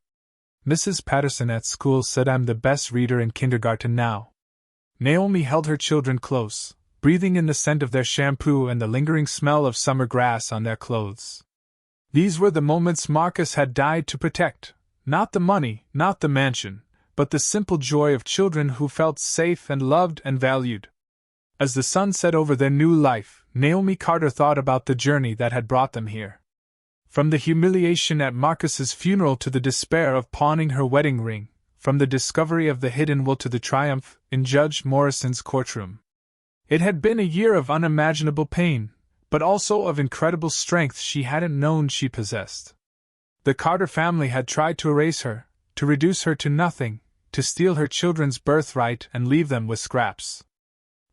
"Mrs. Patterson at school said I'm the best reader in kindergarten now." Naomi held her children close, breathing in the scent of their shampoo and the lingering smell of summer grass on their clothes. These were the moments Marcus had died to protect, not the money, not the mansion, but the simple joy of children who felt safe and loved and valued. As the sun set over their new life, Naomi Carter thought about the journey that had brought them here. From the humiliation at Marcus's funeral to the despair of pawning her wedding ring, from the discovery of the hidden will to the triumph in Judge Morrison's courtroom. It had been a year of unimaginable pain, but also of incredible strength she hadn't known she possessed. The Carter family had tried to erase her, to reduce her to nothing, to steal her children's birthright and leave them with scraps.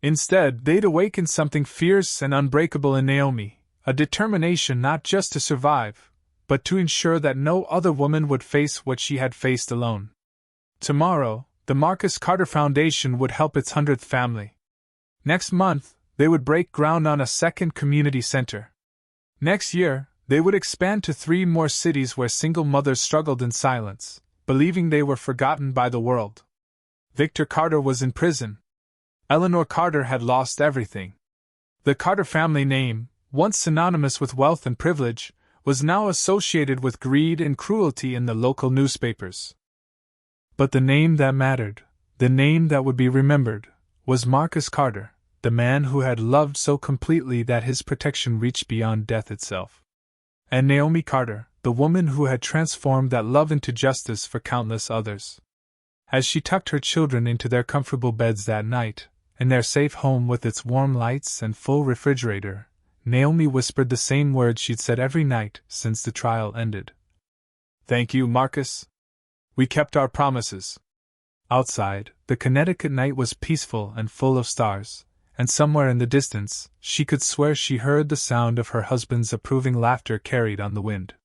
Instead, they'd awakened something fierce and unbreakable in Naomi, a determination not just to survive, but to ensure that no other woman would face what she had faced alone. Tomorrow, the Marcus Carter Foundation would help its 100th family. Next month, they would break ground on a second community center. Next year, they would expand to 3 more cities where single mothers struggled in silence, believing they were forgotten by the world. Victor Carter was in prison. Eleanor Carter had lost everything. The Carter family name, once synonymous with wealth and privilege, was now associated with greed and cruelty in the local newspapers. But the name that mattered, the name that would be remembered, was Marcus Carter, the man who had loved so completely that his protection reached beyond death itself. And Naomi Carter, the woman who had transformed that love into justice for countless others. As she tucked her children into their comfortable beds that night, in their safe home with its warm lights and full refrigerator, Naomi whispered the same words she'd said every night since the trial ended. "Thank you, Marcus. We kept our promises." Outside, the Connecticut night was peaceful and full of stars, and somewhere in the distance, she could swear she heard the sound of her husband's approving laughter carried on the wind.